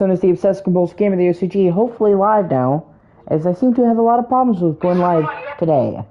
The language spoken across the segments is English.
Known as the Obsessed Compulsive Gamer, the O.C.G, hopefully live now, as I seem to have a lot of problems with going live today.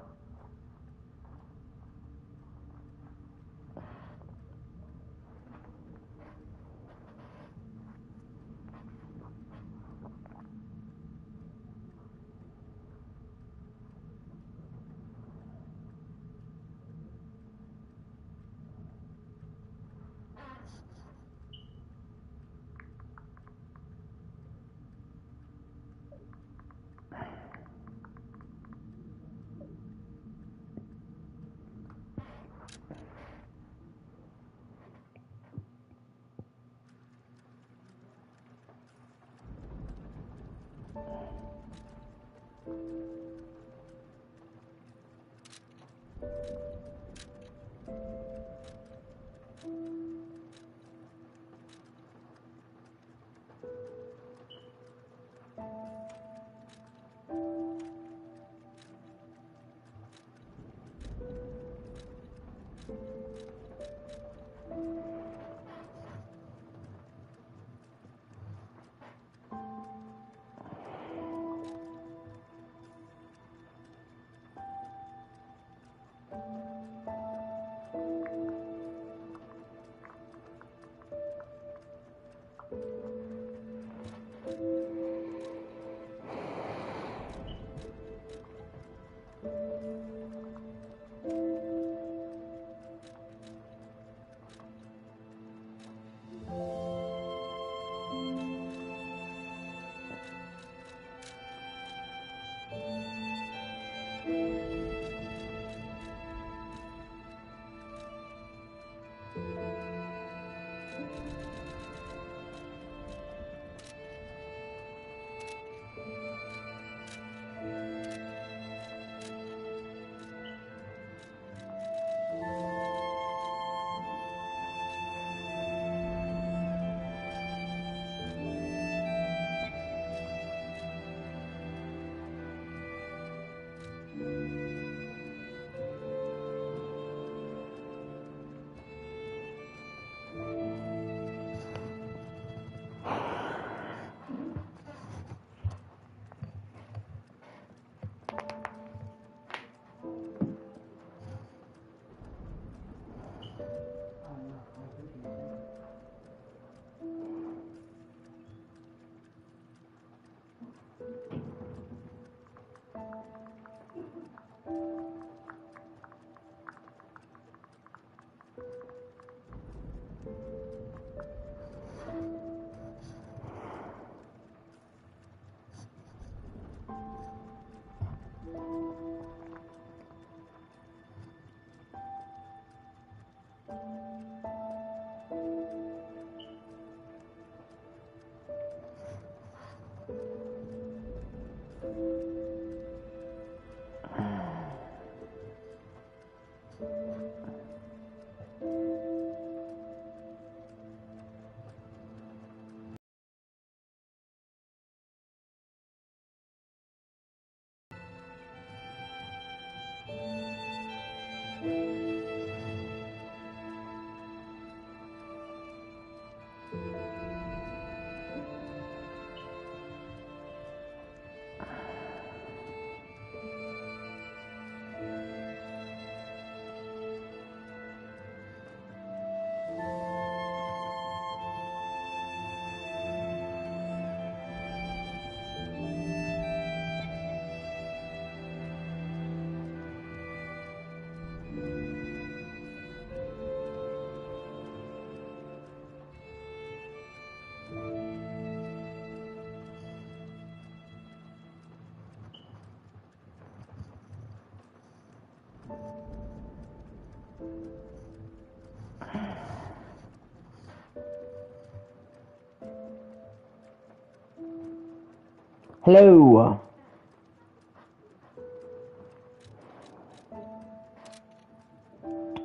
Hello.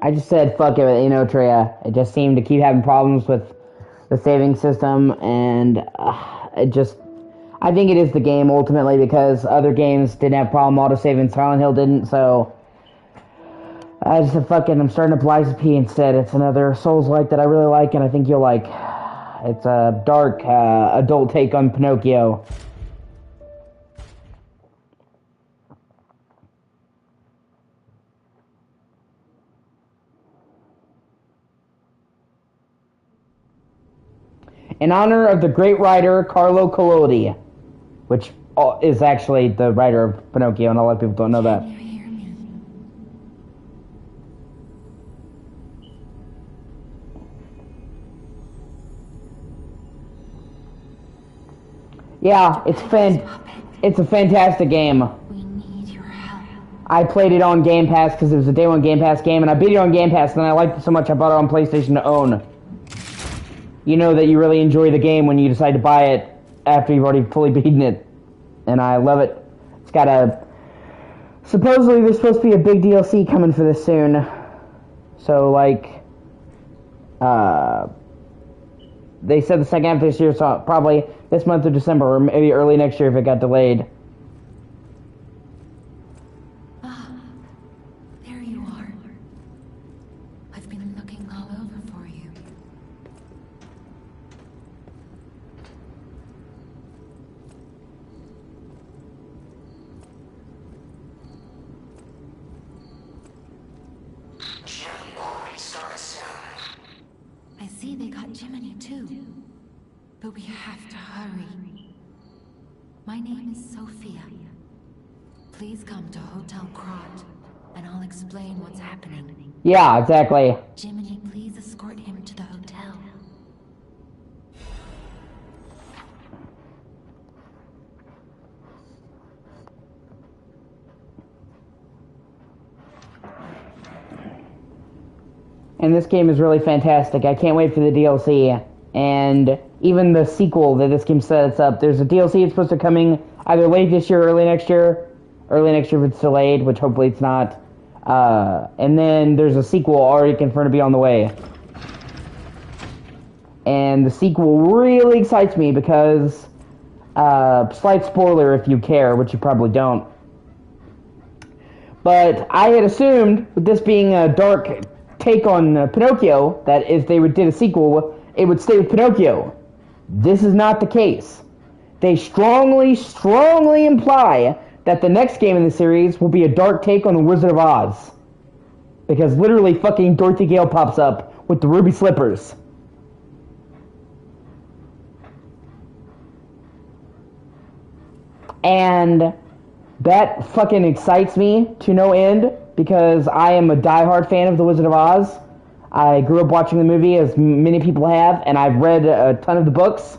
I just said fuck it, you know, Treya. It just seemed to keep having problems with the saving system, and I think it is the game ultimately, because other games didn't have problem auto-saving, Silent Hill didn't, so I just said fuck it, I'm starting up Lies of P instead. It's another Souls-like that I really like, and I think you'll like. It's a dark adult take on Pinocchio. In honor of the great writer Carlo Collodi, which is actually the writer of Pinocchio, and a lot of people don't know that. Yeah, it's a fantastic game. We need your help. I played it on Game Pass because it was a day one Game Pass game, and I beat it on Game Pass, and I liked it so much I bought it on PlayStation to own. You know that you really enjoy the game when you decide to buy it after you've already fully beaten it. And I love it. It's got a... Supposedly there's supposed to be a big DLC coming for this soon. So, like... They said the second half of this year, so probably this month or December, or maybe early next year if it got delayed. Ah, there you are. I've been looking all over for you. Jimmy will restart soon. I see they got Jiminy too. But we have to hurry. My name is Sophia. Please come to Hotel Crot, and I'll explain what's happening. Yeah, exactly. Jiminy, please escort him to the hotel. And this game is really fantastic. I can't wait for the DLC. And even the sequel that this game sets up. There's a DLC that's supposed to coming either late this year or early next year. Early next year if it's delayed, which hopefully it's not. And then there's a sequel already confirmed to be on the way. And the sequel really excites me because... slight spoiler if you care, which you probably don't. But I had assumed, with this being a dark take on Pinocchio, that if they did a sequel, it would stay with Pinocchio. This is not the case. They strongly imply that the next game in the series will be a dark take on the Wizard of Oz. Because literally fucking Dorothy Gale pops up with the ruby slippers. And that fucking excites me to no end, because I am a diehard fan of The Wizard of Oz. I grew up watching the movie, as many people have, and I've read a ton of the books.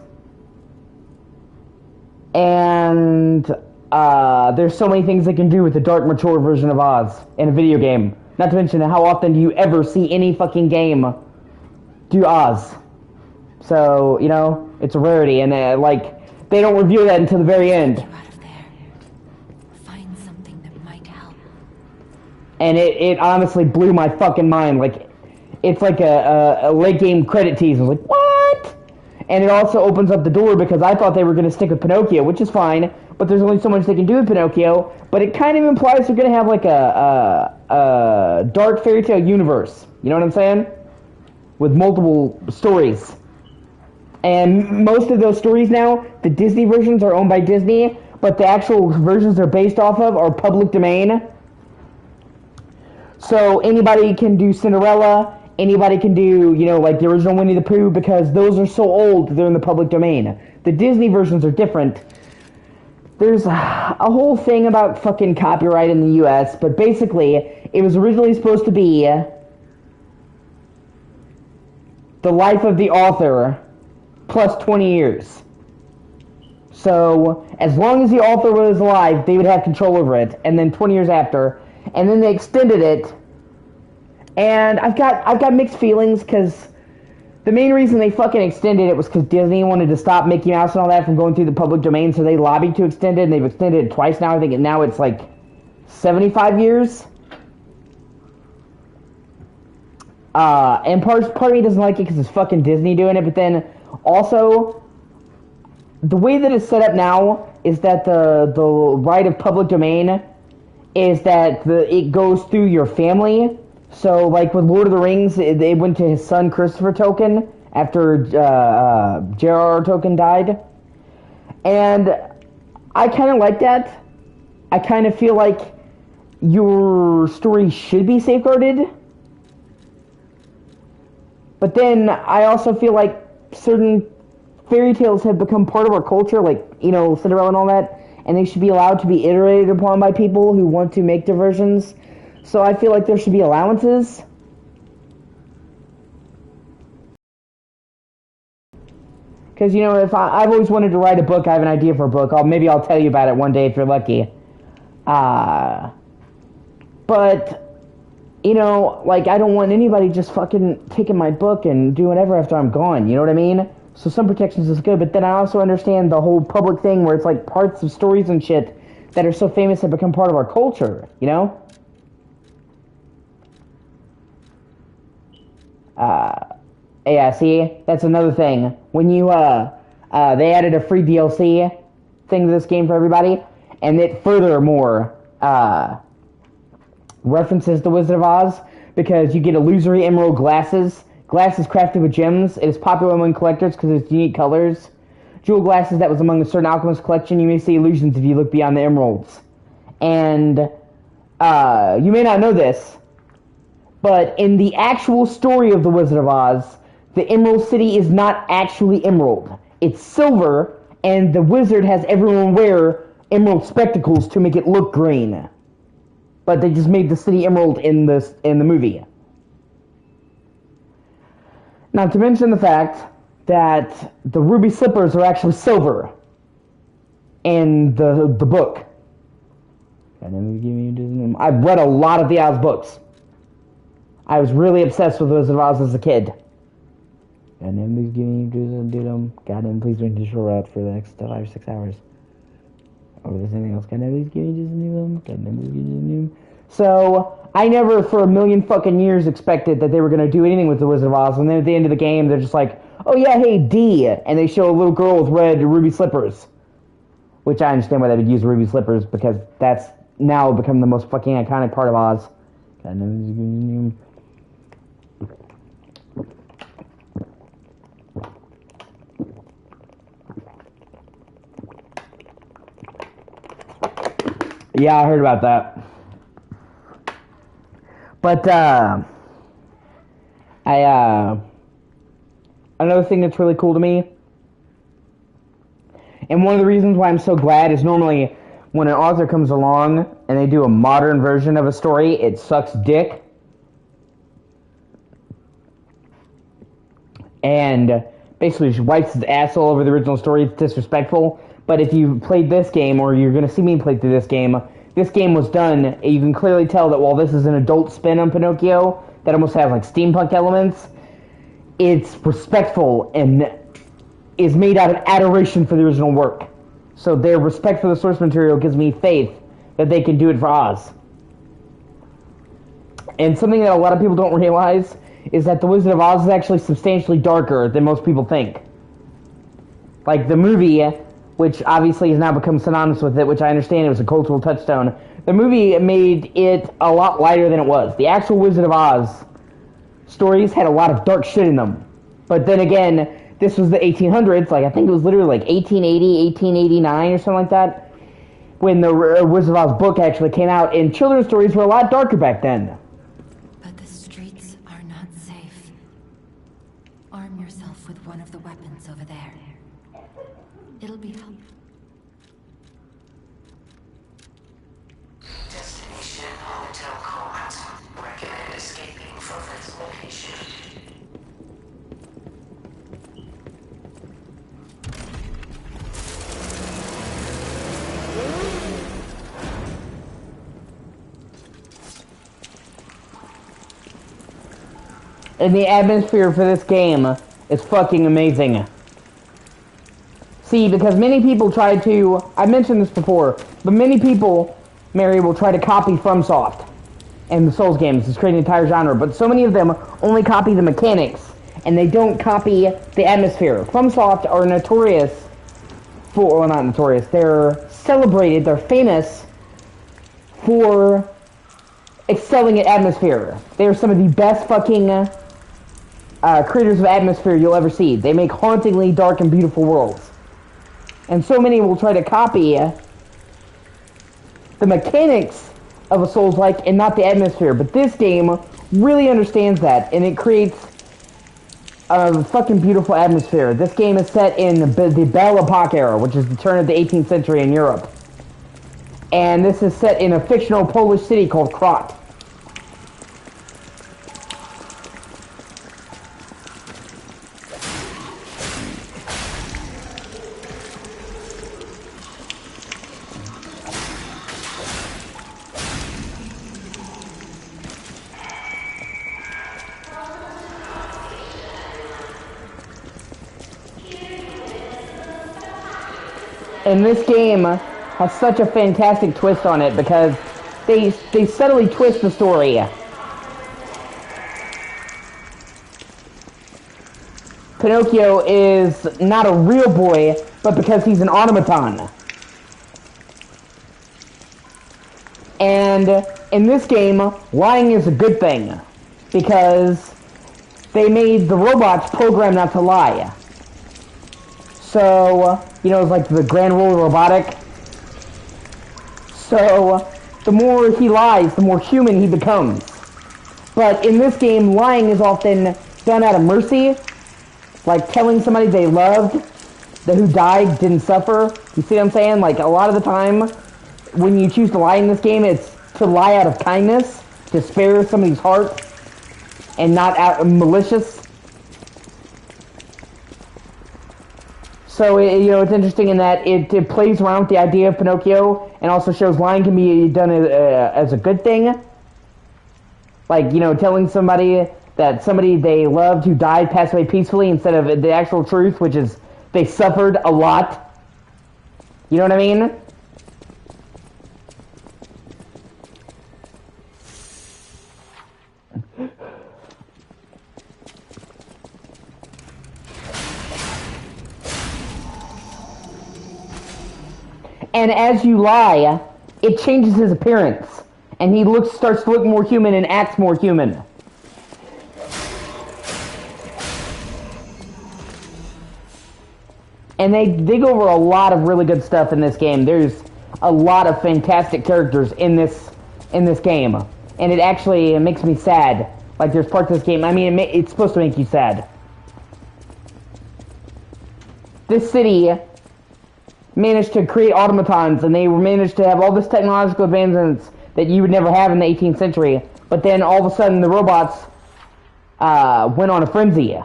And there's so many things they can do with the dark, mature version of Oz in a video game. Not to mention, how often do you ever see any fucking game do Oz? So, you know, it's a rarity, and like, they don't reveal that until the very end. Get out of there. Find something that might help. And it honestly blew my fucking mind. Like, it's like a late game credit tease. I was like, what? And it also opens up the door because I thought they were going to stick with Pinocchio, which is fine, but there's only so much they can do with Pinocchio. But it kind of implies they're going to have like a dark fairy tale universe. You know what I'm saying? With multiple stories. And most of those stories now, the Disney versions are owned by Disney, but the actual versions they're based off of are public domain. So anybody can do Cinderella, anybody can do, you know, like the original Winnie the Pooh, because those are so old, they're in the public domain. The Disney versions are different. There's a whole thing about fucking copyright in the US, but basically, it was originally supposed to be the life of the author plus 20 years. So, as long as the author was alive, they would have control over it, and then 20 years after, and then they extended it, and I've got mixed feelings, because the main reason they fucking extended it was because Disney wanted to stop Mickey Mouse and all that from going through the public domain, so they lobbied to extend it, and they've extended it twice now. I think now it's like 75 years. And part of me doesn't like it because it's fucking Disney doing it, but then also, the way that it's set up now is that the right of public domain is that it goes through your family. So, like with Lord of the Rings, it went to his son Christopher Tolkien after J.R.R. Tolkien died. And I kind of like that. I kind of feel like your story should be safeguarded. But then I also feel like certain fairy tales have become part of our culture, like, you know, Cinderella and all that, and they should be allowed to be iterated upon by people who want to make their versions. So I feel like there should be allowances. Because, you know, if I've always wanted to write a book, I have an idea for a book. Maybe I'll tell you about it one day if you're lucky. But, you know, like, I don't want anybody just fucking taking my book and doing whatever after I'm gone, you know what I mean? So some protections is good, but then I also understand the whole public thing where it's like parts of stories and shit that are so famous have become part of our culture, you know? Yeah, see, that's another thing. When you, they added a free DLC thing to this game for everybody, and it furthermore, references The Wizard of Oz, because you get illusory emerald glasses crafted with gems. It is popular among collectors because of its unique colors. Jewel glasses that was among a certain alchemist collection. You may see illusions if you look beyond the emeralds. And, you may not know this, but in the actual story of The Wizard of Oz, the Emerald City is not actually emerald. It's silver, and the wizard has everyone wear emerald spectacles to make it look green. But they just made the city emerald in the movie. Not to mention the fact that the ruby slippers are actually silver in the book. I've read a lot of the Oz books. I was really obsessed with Wizard of Oz as a kid. Goddamn, please give me do Goddamn, please don't just roll out for the next 5 or 6 hours. Or if there's anything else, goddamn, please give me just a new them. Goddamn, please give me just a new. So I never for a million fucking years expected that they were gonna do anything with the Wizard of Oz, and then at the end of the game, they're just like, oh yeah, hey D, and they show a little girl with red ruby slippers, which I understand why they would use ruby slippers because that's now become the most fucking iconic part of Oz. Goddamn, please give me a new. Yeah, I heard about that. But, another thing that's really cool to me, and one of the reasons why I'm so glad is normally when an author comes along and they do a modern version of a story, it sucks dick. And basically just wipes his ass all over the original story. It's disrespectful. But if you played this game, or you're going to see me play through this game was done. You can clearly tell that while this is an adult spin on Pinocchio, that almost has like steampunk elements, it's respectful and is made out of adoration for the original work. So their respect for the source material gives me faith that they can do it for Oz. And something that a lot of people don't realize is that The Wizard of Oz is actually substantially darker than most people think. Like the movie, which obviously has now become synonymous with it, which I understand it was a cultural touchstone. The movie made it a lot lighter than it was. The actual Wizard of Oz stories had a lot of dark shit in them. But then again, this was the 1800s, like I think it was literally like 1880, 1889 or something like that, when the Wizard of Oz book actually came out, and children's stories were a lot darker back then. But the streets are not safe. Arm yourself with one of the weapons over there. It'll be helpful. Destination Hotel Court. Recommend escaping from this location. And the atmosphere for this game is fucking amazing. See, because many people try to, I mentioned this before, but many people, Mary, will try to copy FromSoft and the Souls games to create an entire genre, but so many of them only copy the mechanics, and they don't copy the atmosphere. FromSoft are notorious for, well, not notorious, they're celebrated, they're famous for excelling at atmosphere. They're some of the best fucking creators of atmosphere you'll ever see. They make hauntingly dark and beautiful worlds. And so many will try to copy the mechanics of a Souls-like and not the atmosphere. But this game really understands that, and it creates a fucking beautiful atmosphere. This game is set in the Belle Epoque era, which is the turn of the 18th century in Europe. And this is set in a fictional Polish city called Krat. And this game has such a fantastic twist on it because they subtly twist the story. Pinocchio is not a real boy, but because he's an automaton. And in this game, lying is a good thing because they made the robots programmed not to lie. So, you know, it's like the grand rule of robotic. So, the more he lies, the more human he becomes. But in this game, lying is often done out of mercy. Like telling somebody they loved, that who died didn't suffer. You see what I'm saying? Like, a lot of the time, when you choose to lie in this game, it's to lie out of kindness, to spare somebody's heart, and not out of malicious. So, you know, it's interesting in that it plays around with the idea of Pinocchio and also shows lying can be done as a good thing. Like, you know, telling somebody that somebody they loved who died passed away peacefully instead of the actual truth, which is they suffered a lot. You know what I mean? And as you lie, it changes his appearance. And he starts to look more human and acts more human. And they go over a lot of really good stuff in this game. There's a lot of fantastic characters in this game. And it actually makes me sad. Like, there's parts of this game, I mean, it's supposed to make you sad. This city managed to create automatons, and they managed to have all this technological advancements that you would never have in the 18th century. But then all of a sudden the robots went on a frenzy.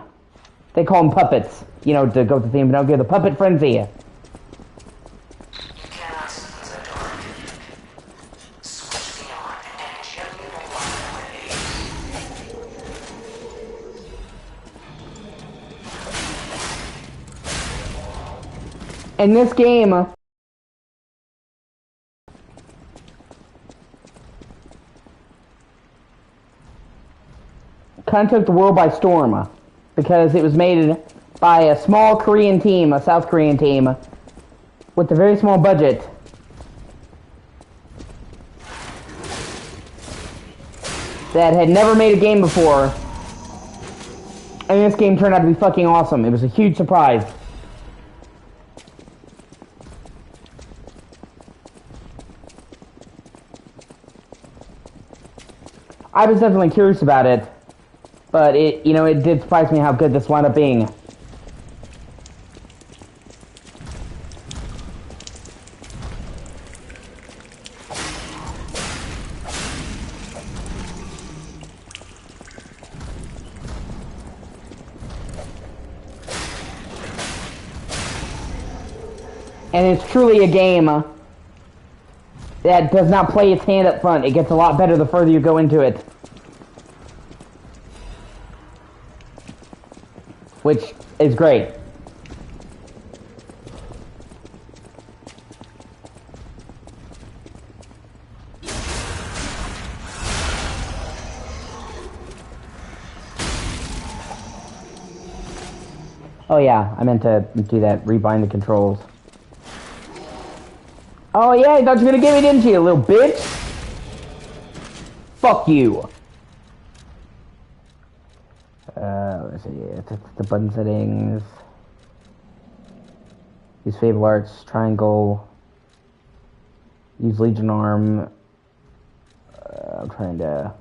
They call them puppets, you know, to go with the theme, but the puppet frenzy. You cannot see the dark. Switch the on and genuine light. In this game, kind of took the world by storm because it was made by a small Korean team, a South Korean team, with a very small budget. That had never made a game before. And this game turned out to be fucking awesome. It was a huge surprise. I was definitely curious about it, but it did surprise me how good this wound up being. And it's truly a game that does not play its hand up front. It gets a lot better the further you go into it. Which is great. Oh yeah, I meant to do that, rebind the controls. Oh yeah, I thought you were gonna give me, didn't you, you little bitch? Fuck you. let's see, it's the button settings. Use Fable Arts, Triangle. Use Legion Arm. I'm trying to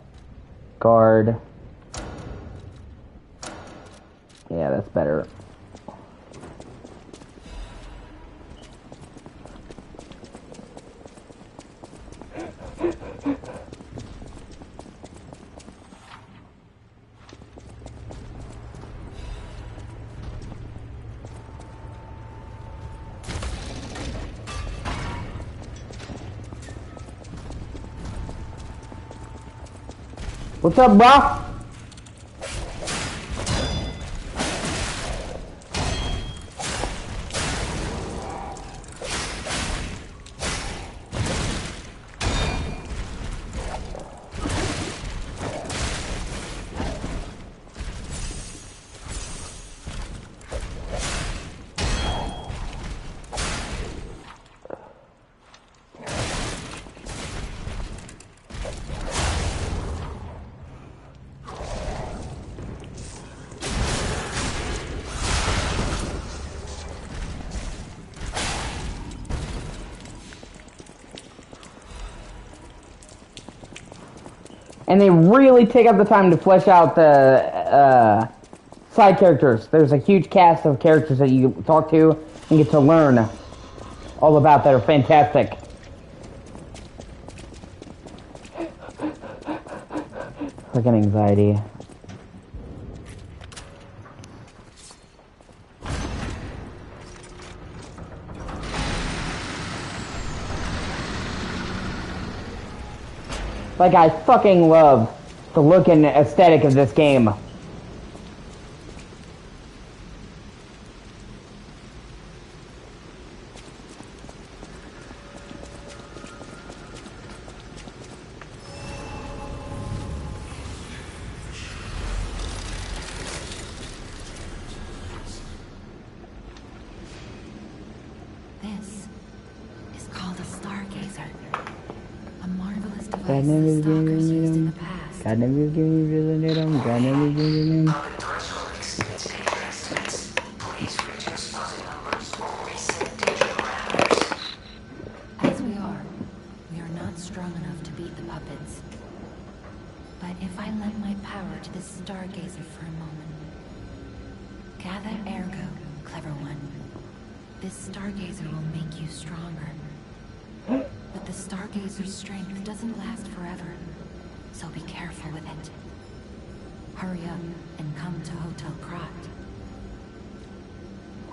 guard. Yeah, that's better. What's up, bro? And they really take up the time to flesh out the side characters. There's a huge cast of characters that you talk to and get to learn all about that are fantastic. Fucking anxiety. Like, I fucking love the look and aesthetic of this game. This is called a stargazer. A marvelous device the stalkers used in the past. God never giving you the rhythm. God never giving you. Open threshold exceeds danger estimates. Please reduce fuzzy numbers or reset danger parameters. As we are not strong enough to beat the puppets. But if I lend my power to this stargazer for a moment. Gather ergo, clever one. This stargazer will make you stronger. But the stargazer's strength doesn't last forever, so be careful with it. Hurry up and come to Hotel Crot.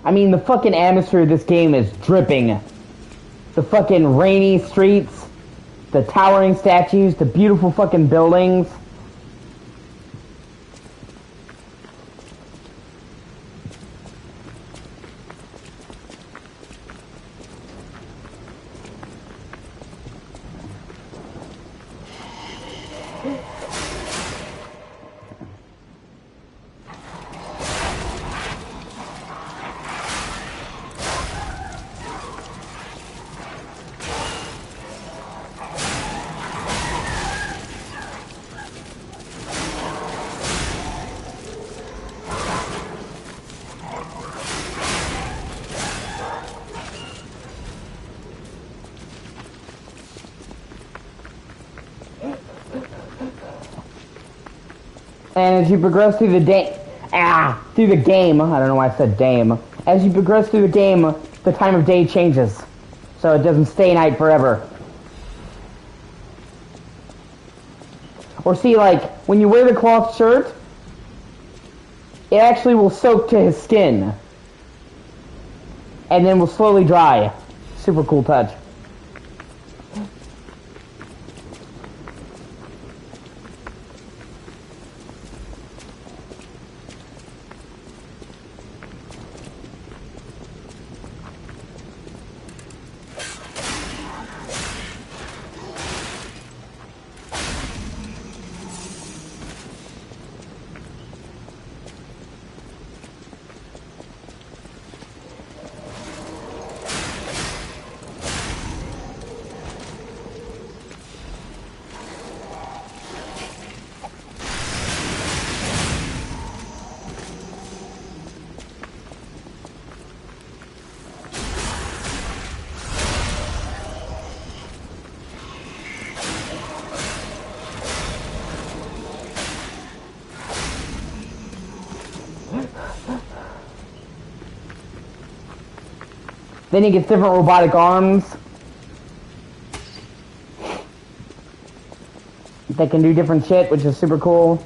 I mean, the fucking atmosphere of this game is dripping. The fucking rainy streets, the towering statues, the beautiful fucking buildings. And as you progress through the game, I don't know why I said dame. As you progress through the game, the time of day changes. So it doesn't stay night forever. Or see, like, when you wear the cloth shirt, it actually will soak to his skin. And then will slowly dry. Super cool touch. Then he gets different robotic arms that can do different shit, which is super cool.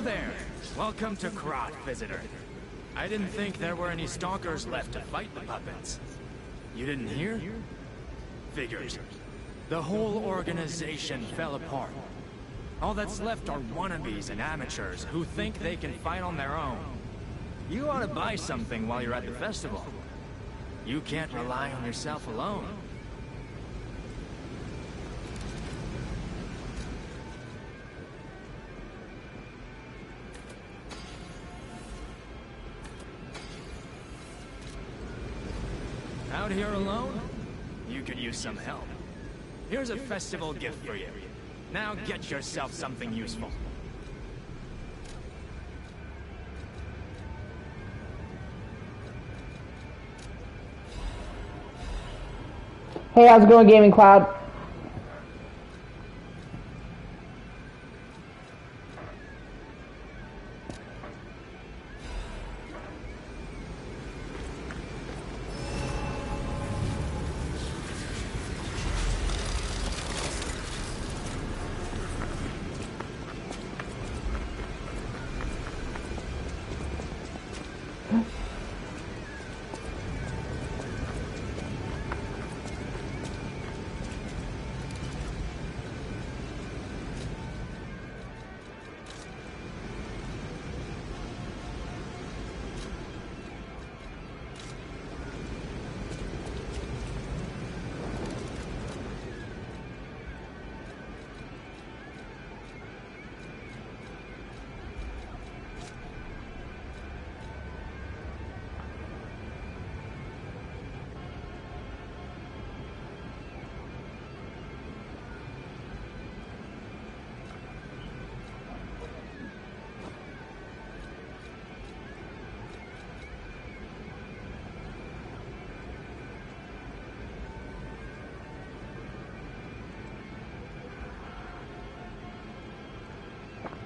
there! Welcome to Krot, visitor. I didn't think there were any stalkers left to fight the puppets. You didn't hear? Figures. The whole organization fell apart. All that's left are wannabes and amateurs who think they can fight on their own. You ought to buy something while you're at the festival. You can't rely on yourself alone. Out here alone? You could use some help. Here's a festival gift for you. Now get yourself something useful. Hey, how's it going, Gaming Cloud?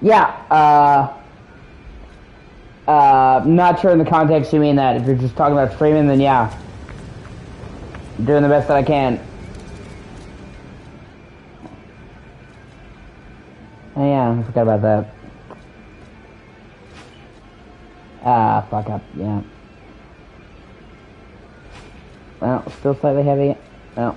Yeah, not sure in the context you mean that. If you're just talking about streaming, then yeah. I'm doing the best that I can. Oh yeah, I forgot about that. Ah, fuck up, yeah. Well, still slightly heavy. Well.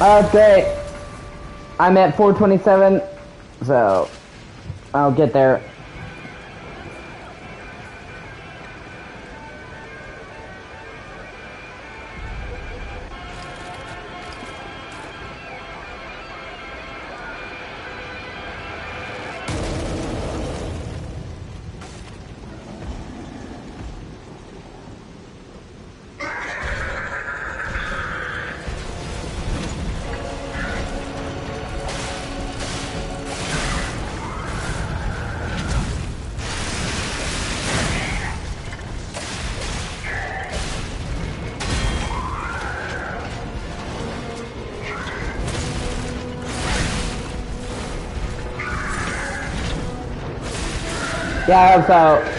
Okay, I'm at 427, so I'll get there. Yeah, I hope so.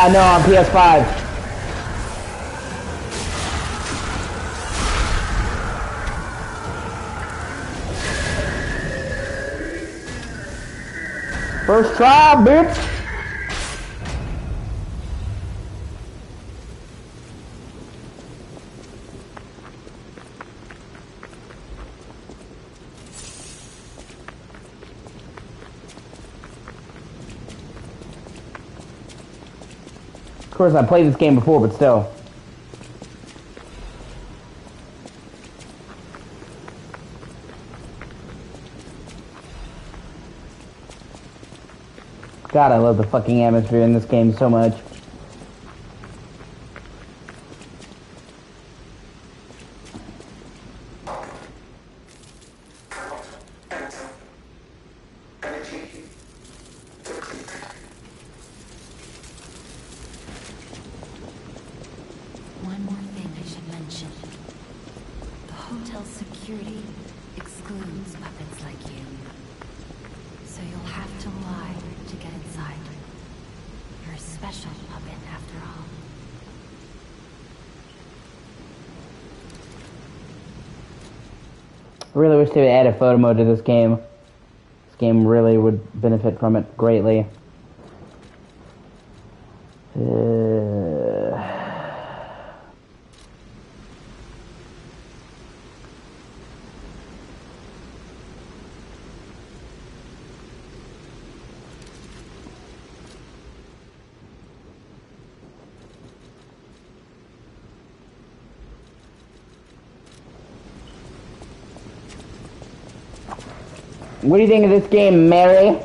No, on PS5. First try, bitch. Of course, I played this game before, but still. God, I love the fucking atmosphere in this game so much. One more thing I should mention. The hotel's security excludes puppets like you. So you'll have to lie to get inside. You're a special puppet after all. I really wish they would add a photo mode to this game. This game really would benefit from it greatly. What do you think of this game, Mary?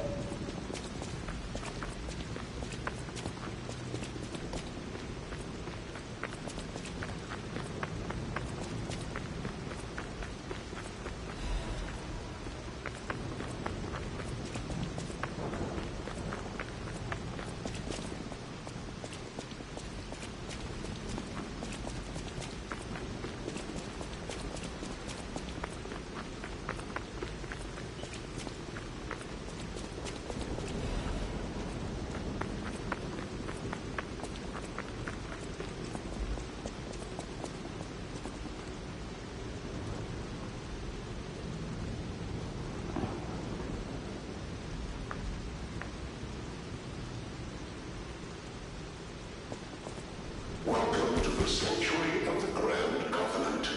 Welcome to the sanctuary of the Grand Covenant.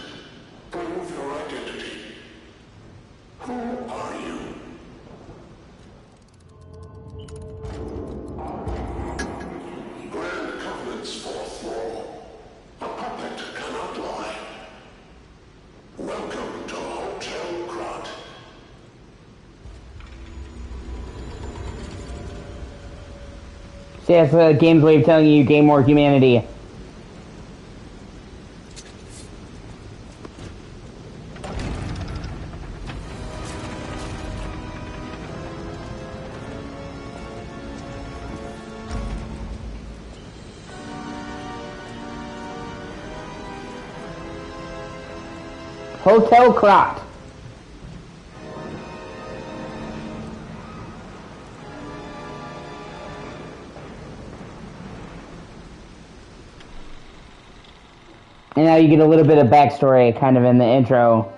Prove your identity. Who are you? Grand Covenant's fourth law. A puppet cannot lie. Welcome to Hotel Krat. See, that's the game's way of telling you gain more humanity. Hotel Krat. And now you get a little bit of backstory kind of in the intro.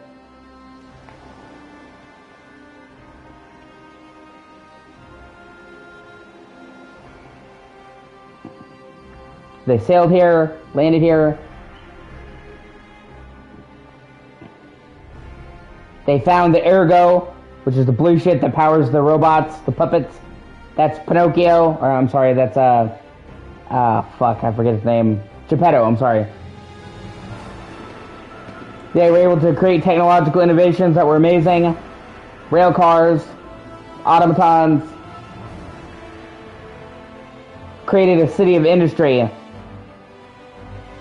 They sailed here, landed here. They found the Ergo, which is the blue shit that powers the robots, the puppets. That's Pinocchio, or I'm sorry, that's, fuck, I forget his name. Geppetto, I'm sorry. They were able to create technological innovations that were amazing. Rail cars, automatons. Created a city of industry.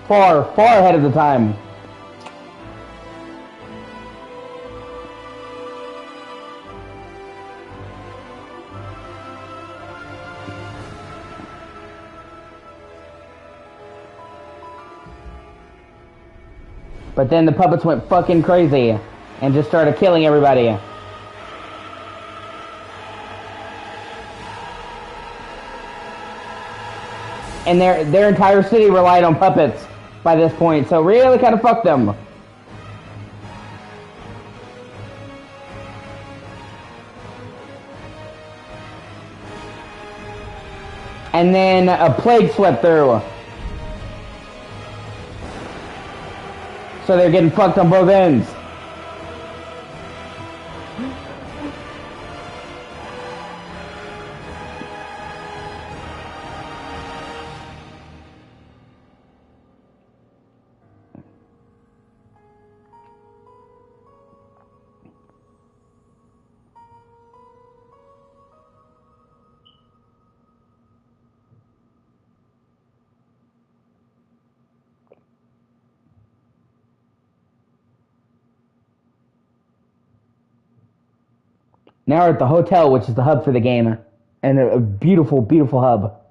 Far, far ahead of the time. But then the puppets went fucking crazy and just started killing everybody. And their entire city relied on puppets by this point, so really kind of fucked them. And then a plague swept through. So they're getting fucked on both ends. Now we're at the hotel, which is the hub for the game. And a beautiful, beautiful hub.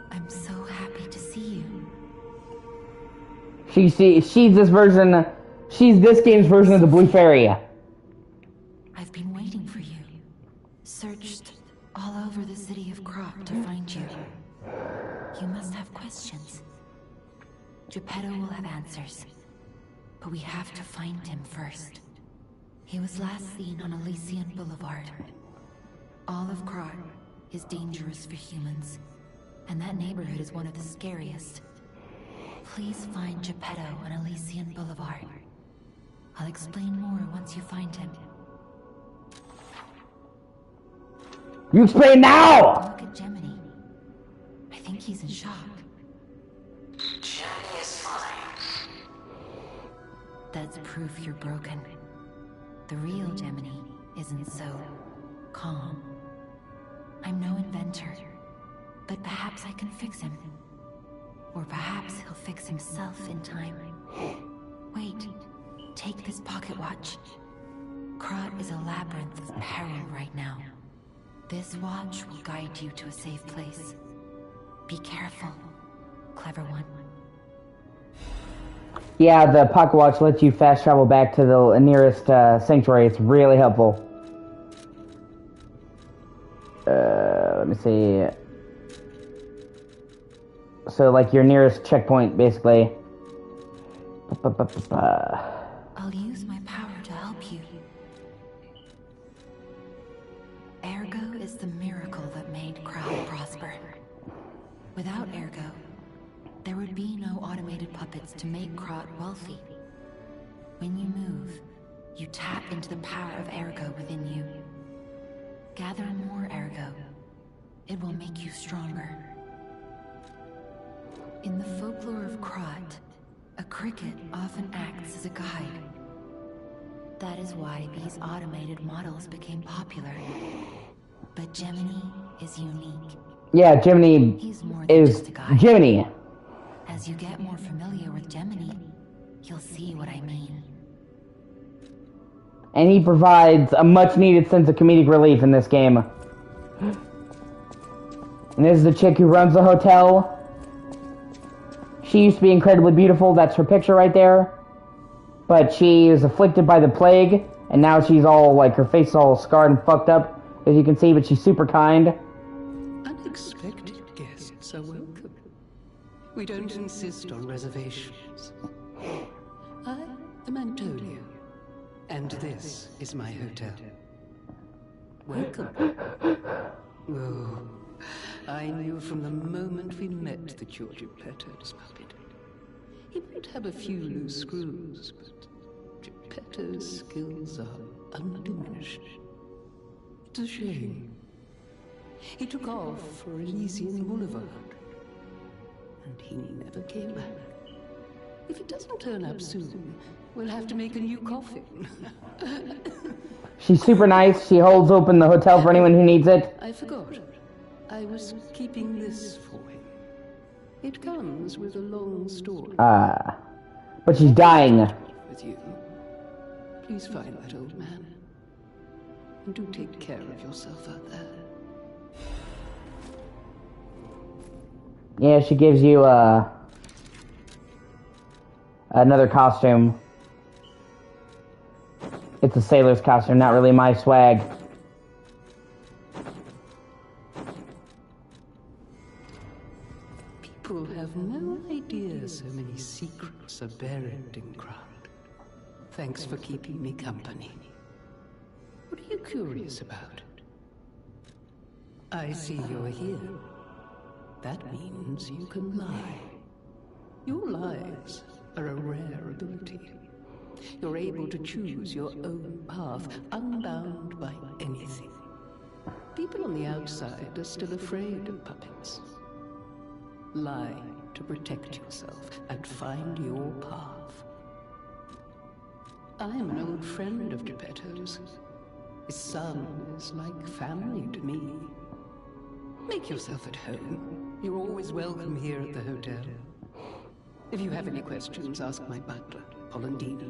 I'm so happy to see you. She's this game's version of the Blue Fairy. I've been waiting for you. Searched all over the city of Krop to find you. You must have questions. Geppetto will have answers. But we have to find him first. He was last seen on Elysian Boulevard. All of Krop is dangerous for humans. And that neighborhood is one of the scariest. Please find Geppetto on Elysian Boulevard. I'll explain more once you find him. You explain now! Look at Gemini. I think he's in shock. Gemini is fine. That's proof you're broken. The real Gemini isn't so calm. I'm no inventor, but perhaps I can fix him. Or perhaps he'll fix himself in time. Wait, take this pocket watch. Krot is a labyrinth of peril right now. This watch will guide you to a safe place. Be careful, clever one. Yeah, the pocket watch lets you fast travel back to the nearest sanctuary. It's really helpful. Let me see. So, like, your nearest checkpoint, basically. I'll use my power to help you. Ergo is the miracle that made Krot prosper. Without Ergo, there would be no automated puppets to make Krot wealthy. When you move, you tap into the power of Ergo within you. Gather more Ergo. It will make you stronger. In the folklore of Krot, a cricket often acts as a guide. That is why these automated models became popular. But Gemini is unique. Yeah, Gemini He's more than is just a guide. Gemini. As you get more familiar with Gemini, you'll see what I mean. And he provides a much-needed sense of comedic relief in this game. And this is the chick who runs the hotel. She used to be incredibly beautiful. That's her picture right there. But she is afflicted by the plague. And now she's all, like, her face is all scarred and fucked up, as you can see. But she's super kind. Unexpected guests are welcome. We don't insist on reservations. I am Antonio, and this is my hotel. Welcome. Oh, I knew from the moment we met that you're Geppetto's puppet. He might have a few loose screws, but Geppetto's skills are undiminished. It's a shame. He took off for Elysian Boulevard, and he never came back. If it doesn't turn up soon, we'll have to make a new coffin. She's super nice. She holds open the hotel for anyone who needs it. I forgot. I was keeping this for him. It comes with a long story. But she's dying. With you. Please find that old man. And do take care of yourself out there. Yeah, she gives you, another costume. It's a sailor's costume, not really my swag. People have no idea so many secrets are buried in Krot. Thanks for keeping me company. What are you curious about? I see you're here. That means you can lie. Your lies are a rare ability. You're able to choose your own path, unbound by anything. People on the outside are still afraid of puppets. Lie to protect yourself and find your path. I'm an old friend of Geppetto's. His son is like family to me. Make yourself at home. You're always welcome here at the hotel. If you have any questions, ask my butler, Polendina.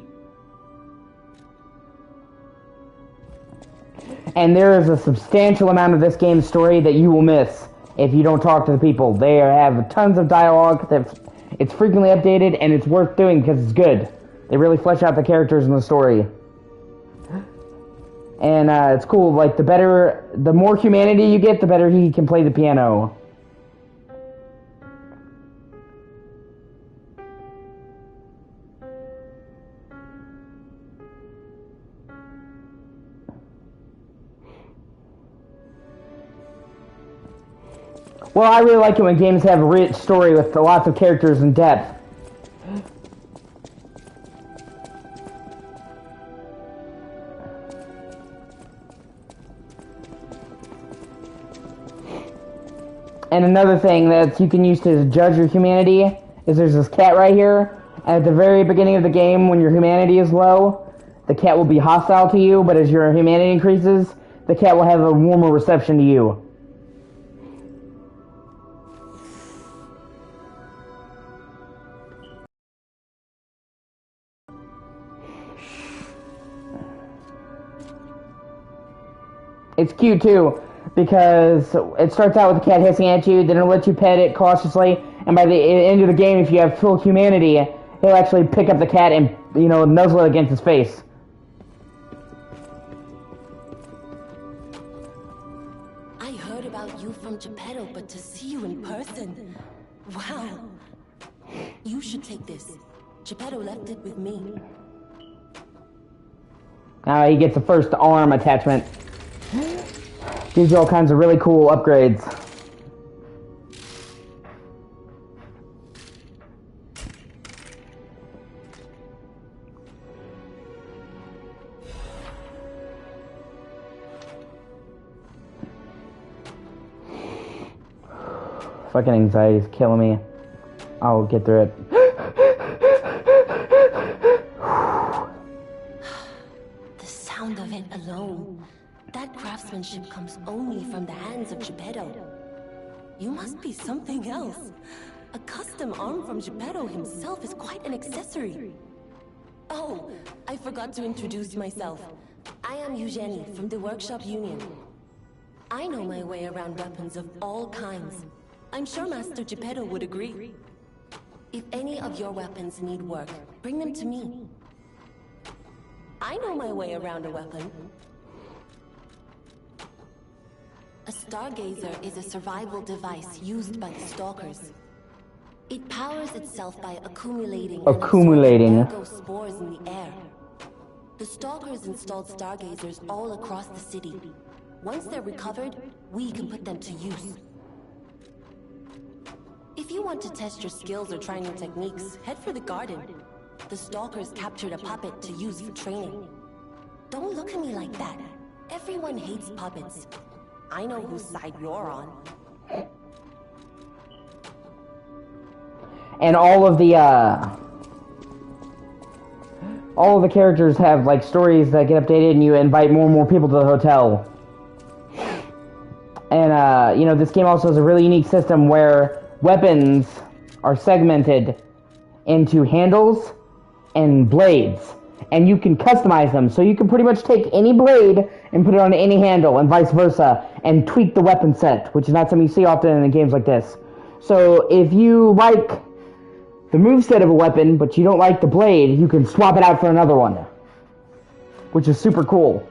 And there is a substantial amount of this game's story that you will miss if you don't talk to the people. They have tons of dialogue. It's frequently updated, and it's worth doing because it's good. They really flesh out the characters in the story. And it's cool. Like, the more humanity you get, the better he can play the piano. Well, I really like it when games have a rich story with lots of characters and depth. And another thing that you can use to judge your humanity is there's this cat right here. At the very beginning of the game, when your humanity is low, the cat will be hostile to you, but as your humanity increases, the cat will have a warmer reception to you. It's cute too, because it starts out with the cat hissing at you, then it'll let you pet it cautiously, and by the end of the game, if you have full humanity, he'll actually pick up the cat and, nuzzle it against his face. I heard about you from Geppetto, but to see you in person, wow. You should take this. Geppetto left it with me. Now he gets the first arm attachment. Gives you all kinds of really cool upgrades. Fucking anxiety is killing me. I'll get through it. The sound of it alone. That craftsmanship comes only from the hands of Geppetto. You must be something else. A custom arm from Geppetto himself is quite an accessory. Oh, I forgot to introduce myself. I am Eugenie from the Workshop Union. I know my way around weapons of all kinds. I'm sure Master Geppetto would agree. If any of your weapons need work, bring them to me. I know my way around a weapon. A stargazer is a survival device used by the stalkers. It powers itself by accumulating ergo spores in the air. The stalkers installed stargazers all across the city. Once they're recovered, we can put them to use. If you want to test your skills or try new techniques, head for the garden. The stalkers captured a puppet to use for training. Don't look at me like that. Everyone hates puppets. I know whose side you're on. And all of the characters have like stories that get updated, and you invite more and more people to the hotel. And this game also has a really unique system where weapons are segmented into handles and blades, and you can customize them. So you can pretty much take any blade and put it on any handle, and vice versa, and tweak the weapon set, which is not something you see often in games like this. So if you like the moveset of a weapon, but you don't like the blade, you can swap it out for another one, which is super cool.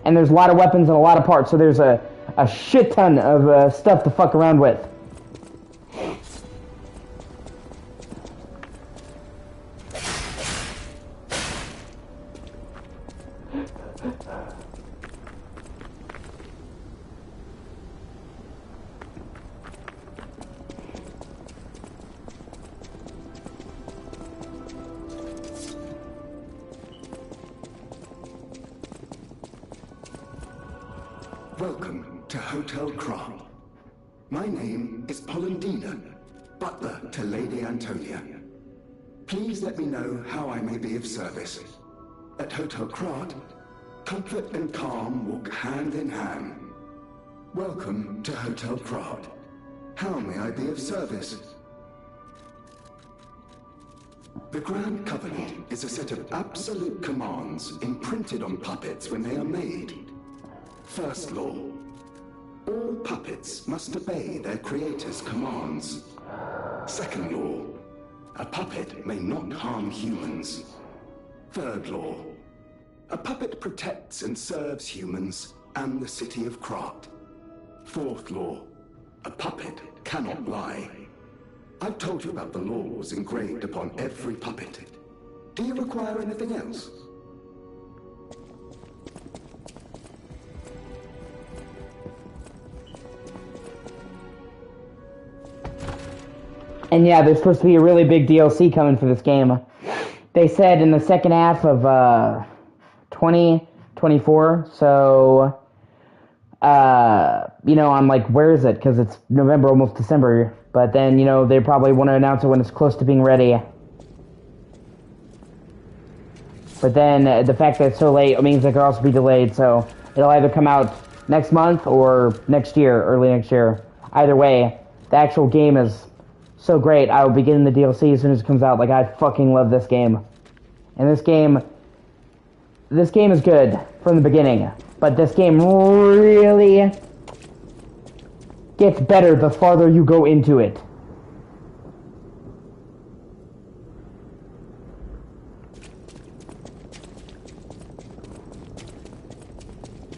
And there's a lot of weapons and a lot of parts, so there's a shit ton of stuff to fuck around with. Welcome to Hotel Krat. My name is Polendina, butler to Lady Antonia. Please let me know how I may be of service. At Hotel Krat, Comfort and calm walk hand in hand. Welcome to Hotel Krat. How may I be of service? The Grand Covenant is a set of absolute commands imprinted on puppets when they are made. First law. All puppets must obey their creator's commands. Second law. A puppet may not harm humans. Third law. A puppet protects and serves humans and the city of Krat. Fourth law. A puppet cannot lie. I've told you about the laws engraved upon every puppet. Do you require anything else? And yeah, there's supposed to be a really big DLC coming for this game. They said in the second half of 2024, so, you know, I'm like, where is it? Because it's November, almost December, but then, you know, they probably want to announce it when it's close to being ready. But then, the fact that it's so late, it means it could also be delayed, so it'll either come out next month or next year, early next year. Either way, the actual game is so great. I will be getting the DLC as soon as it comes out. Like, I fucking love this game. And this game is good from the beginning, but this game really gets better the farther you go into it.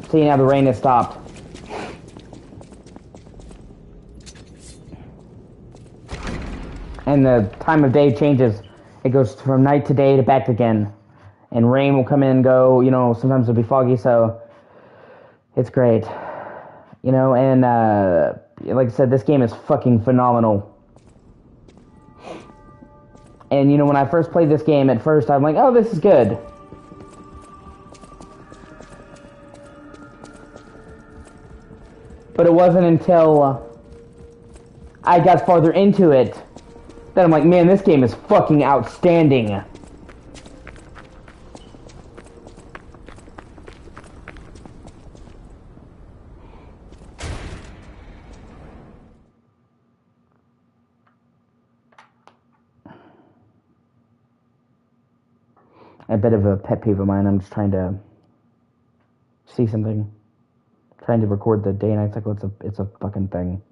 See, now the rain has stopped. And the time of day changes. It goes from night to day to back again. And rain will come in and go, you know, sometimes it'll be foggy, so it's great. You know, and like I said, this game is fucking phenomenal. And, you know, when I first played this game, at first I'm like, oh, this is good. But it wasn't until I got farther into it that I'm like, man, this game is fucking outstanding. A bit of a pet peeve of mine. I'm just trying to see something. Trying to record the day and night cycle. It's a fucking thing.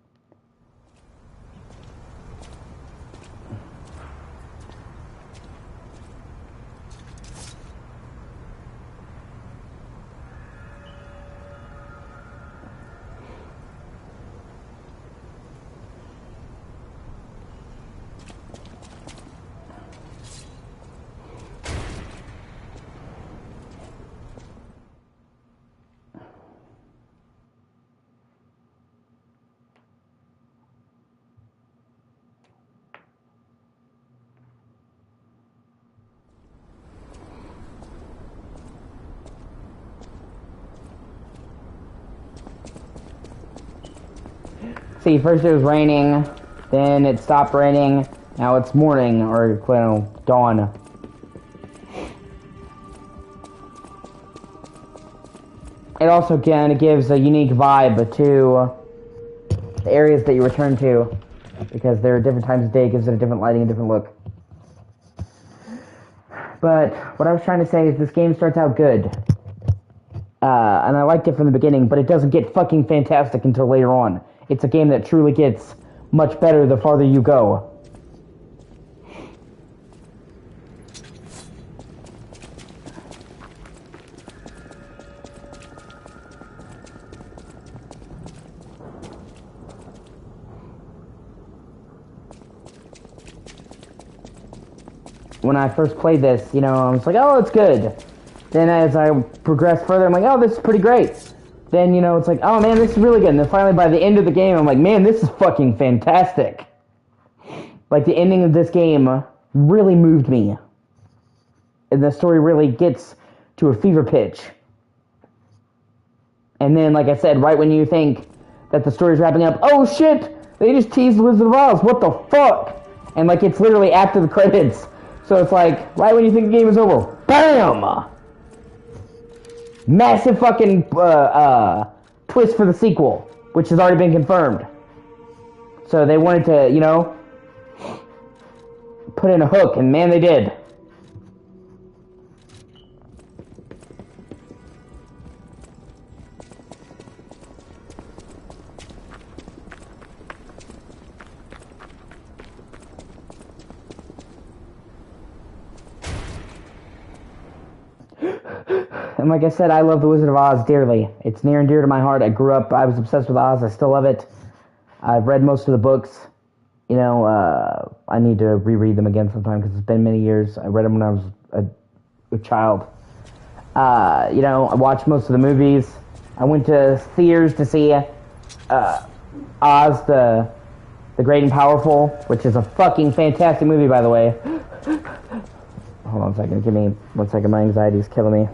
See, first it was raining, then it stopped raining, now it's morning, or, you know, dawn. It also kind of gives a unique vibe to the areas that you return to, because there are different times of day, it gives it a different lighting, a different look. But what I was trying to say is this game starts out good. And I liked it from the beginning, but it doesn't get fucking fantastic until later on. It's a game that truly gets much better the farther you go. When I first played this, you know, I was like, oh, it's good. Then as I progressed further, I'm like, oh, this is pretty great. Then, you know, it's like, oh, man, this is really good. And then finally, by the end of the game, I'm like, man, this is fucking fantastic. Like, the ending of this game really moved me. And the story really gets to a fever pitch. And then, like I said, right when you think that the story's wrapping up, oh, shit, they just teased Wizard of Oz, what the fuck? And, like, it's literally after the credits. So it's like, right when you think the game is over, BAM! massive fucking twist for the sequel, which has already been confirmed. So they wanted to, you know, put in a hook, and man, they did. And like I said, I love The Wizard of Oz dearly. It's near and dear to my heart. I grew up, I was obsessed with Oz. I still love it. I've read most of the books. You know, I need to reread them again sometime because it's been many years. I read them when I was a child. You know, I watched most of the movies. I went to theaters to see Oz, the Great and Powerful, which is a fucking fantastic movie, by the way. Hold on a second. Give me 1 second. My anxiety is killing me.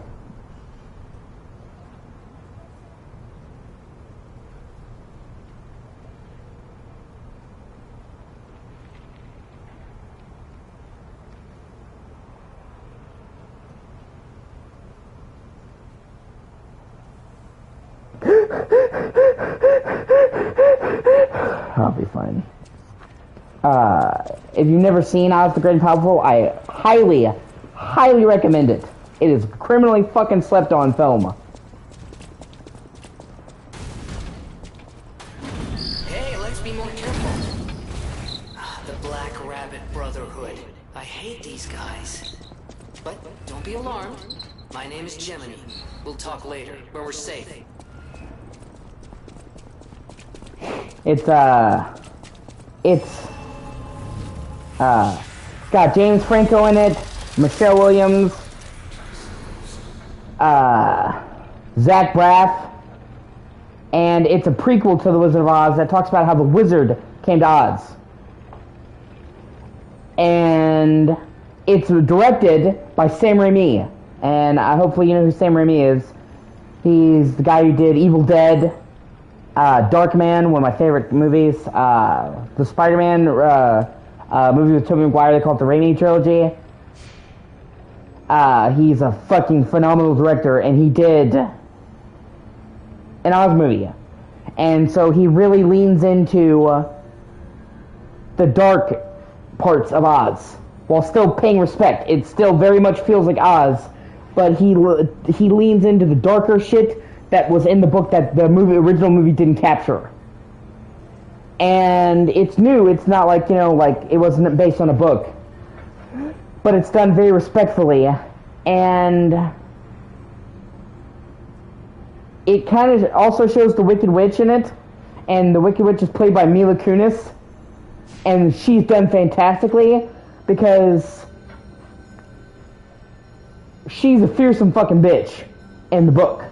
I'll be fine. If you've never seen Oz the Great and Powerful, I highly recommend it. It is criminally fucking slept on film. Hey, let's be more careful. The Black Rabbit Brotherhood. I hate these guys. But don't be alarmed. My name is Gemini. We'll talk later, when we're safe. It's got James Franco in it, Michelle Williams, Zach Braff, and it's a prequel to The Wizard of Oz that talks about how the wizard came to Oz. And it's directed by Sam Raimi, and hopefully you know who Sam Raimi is. He's the guy who did Evil Dead, Darkman, one of my favorite movies, the Spider-Man movie with Tobey Maguire, they call it the Raimi trilogy. He's a fucking phenomenal director, and he did an Oz movie. And so he really leans into the dark parts of Oz, while still paying respect. It still very much feels like Oz, but he leans into the darker shit that was in the book that the original movie didn't capture. And it's new. It's not like, you know, like it wasn't based on a book. But it's done very respectfully. And it kind of also shows the Wicked Witch in it. And the Wicked Witch is played by Mila Kunis. And she's done fantastically because she's a fearsome fucking bitch in the book.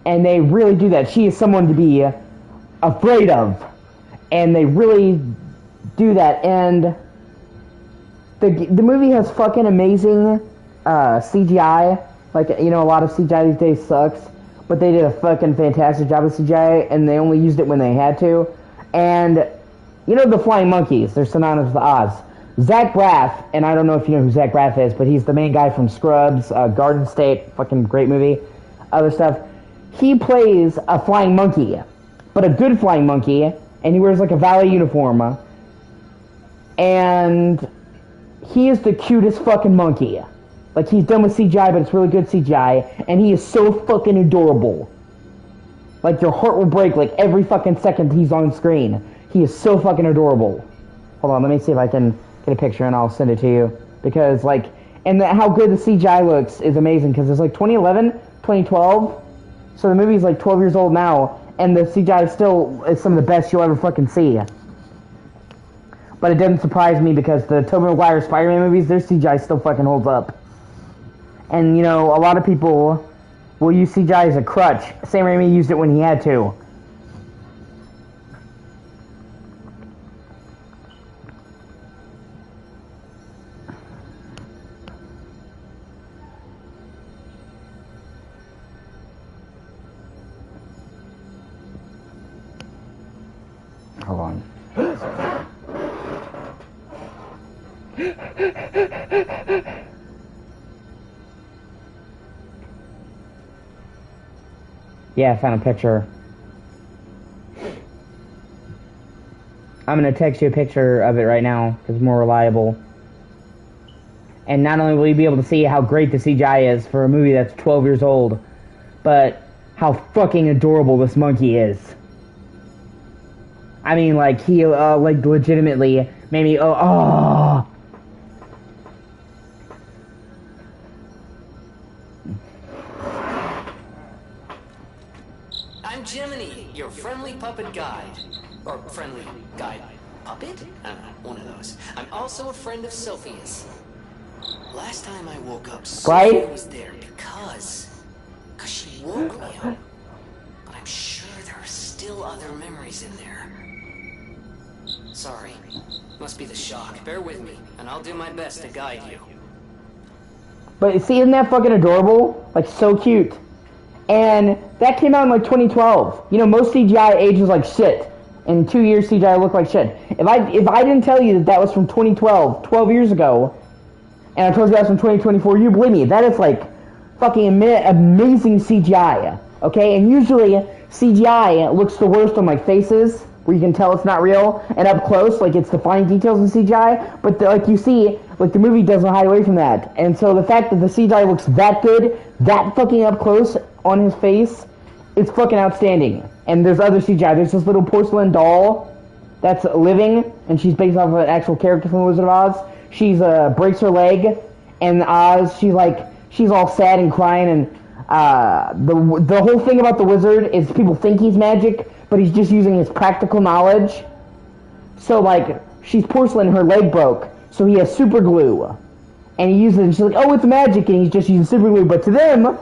And they really do that. She is someone to be afraid of. And they really do that. And the movie has fucking amazing CGI. Like, you know, a lot of CGI these days sucks. But they did a fucking fantastic job of CGI. And they only used it when they had to. And, you know, the flying monkeys. They're synonymous with Oz. Zach Braff, and I don't know if you know who Zach Braff is, but he's the main guy from Scrubs, Garden State, fucking great movie, other stuff. He plays a flying monkey, but a good flying monkey, and he wears like a valet uniform. And he is the cutest fucking monkey. Like, he's done with CGI, but it's really good CGI, and he is so fucking adorable. Like, your heart will break like every fucking second he's on screen. He is so fucking adorable. Hold on, let me see if I can get a picture and I'll send it to you. Because, like, and how good the CGI looks is amazing, because it's like 2011, 2012. So the movie's like 12 years old now, and the CGI still is some of the best you'll ever fucking see. But it doesn't surprise me because the Tobey Maguire Spider-Man movies, their CGI still fucking holds up. And, you know, a lot of people will use CGI as a crutch. Sam Raimi used it when he had to. Hold on. Yeah, I found a picture. I'm gonna text you a picture of it right now, because it's more reliable. And not only will you be able to see how great the CGI is for a movie that's 12 years old, but how fucking adorable this monkey is. I mean, like, he, like, legitimately made me, oh. I'm Jiminy, your friendly puppet guide. Or friendly guide puppet? I don't know, one of those. I'm also a friend of Sophia's. Last time I woke up, Sophia was there because she woke me up. But I'm sure there are still other memories in there. Sorry. Must be the shock. Bear with me, and I'll do my best to guide you. But see, isn't that fucking adorable? Like, so cute. And that came out in, like, 2012. You know, most CGI ages like shit. In 2 years, CGI looked like shit. If I didn't tell you that that was from 2012, 12 years ago, and I told you that was from 2024, you believe me. That is, like, fucking amazing CGI. Okay? And usually, CGI looks the worst on, like, faces, where you can tell it's not real, and up close, like, it's the fine details in CGI, but, like, you see, like, the movie doesn't hide away from that. And so the fact that the CGI looks that good, that fucking up close on his face, it's fucking outstanding. And there's other CGI. There's this little porcelain doll that's living, and she's based off of an actual character from Wizard of Oz. She's, breaks her leg, and Oz, she's all sad and crying, and, the whole thing about the wizard is people think he's magic, but he's just using his practical knowledge. So, like, she's porcelain, her leg broke, so he has super glue. And he uses it, and she's like, oh, it's magic, and he's just using super glue. But to them,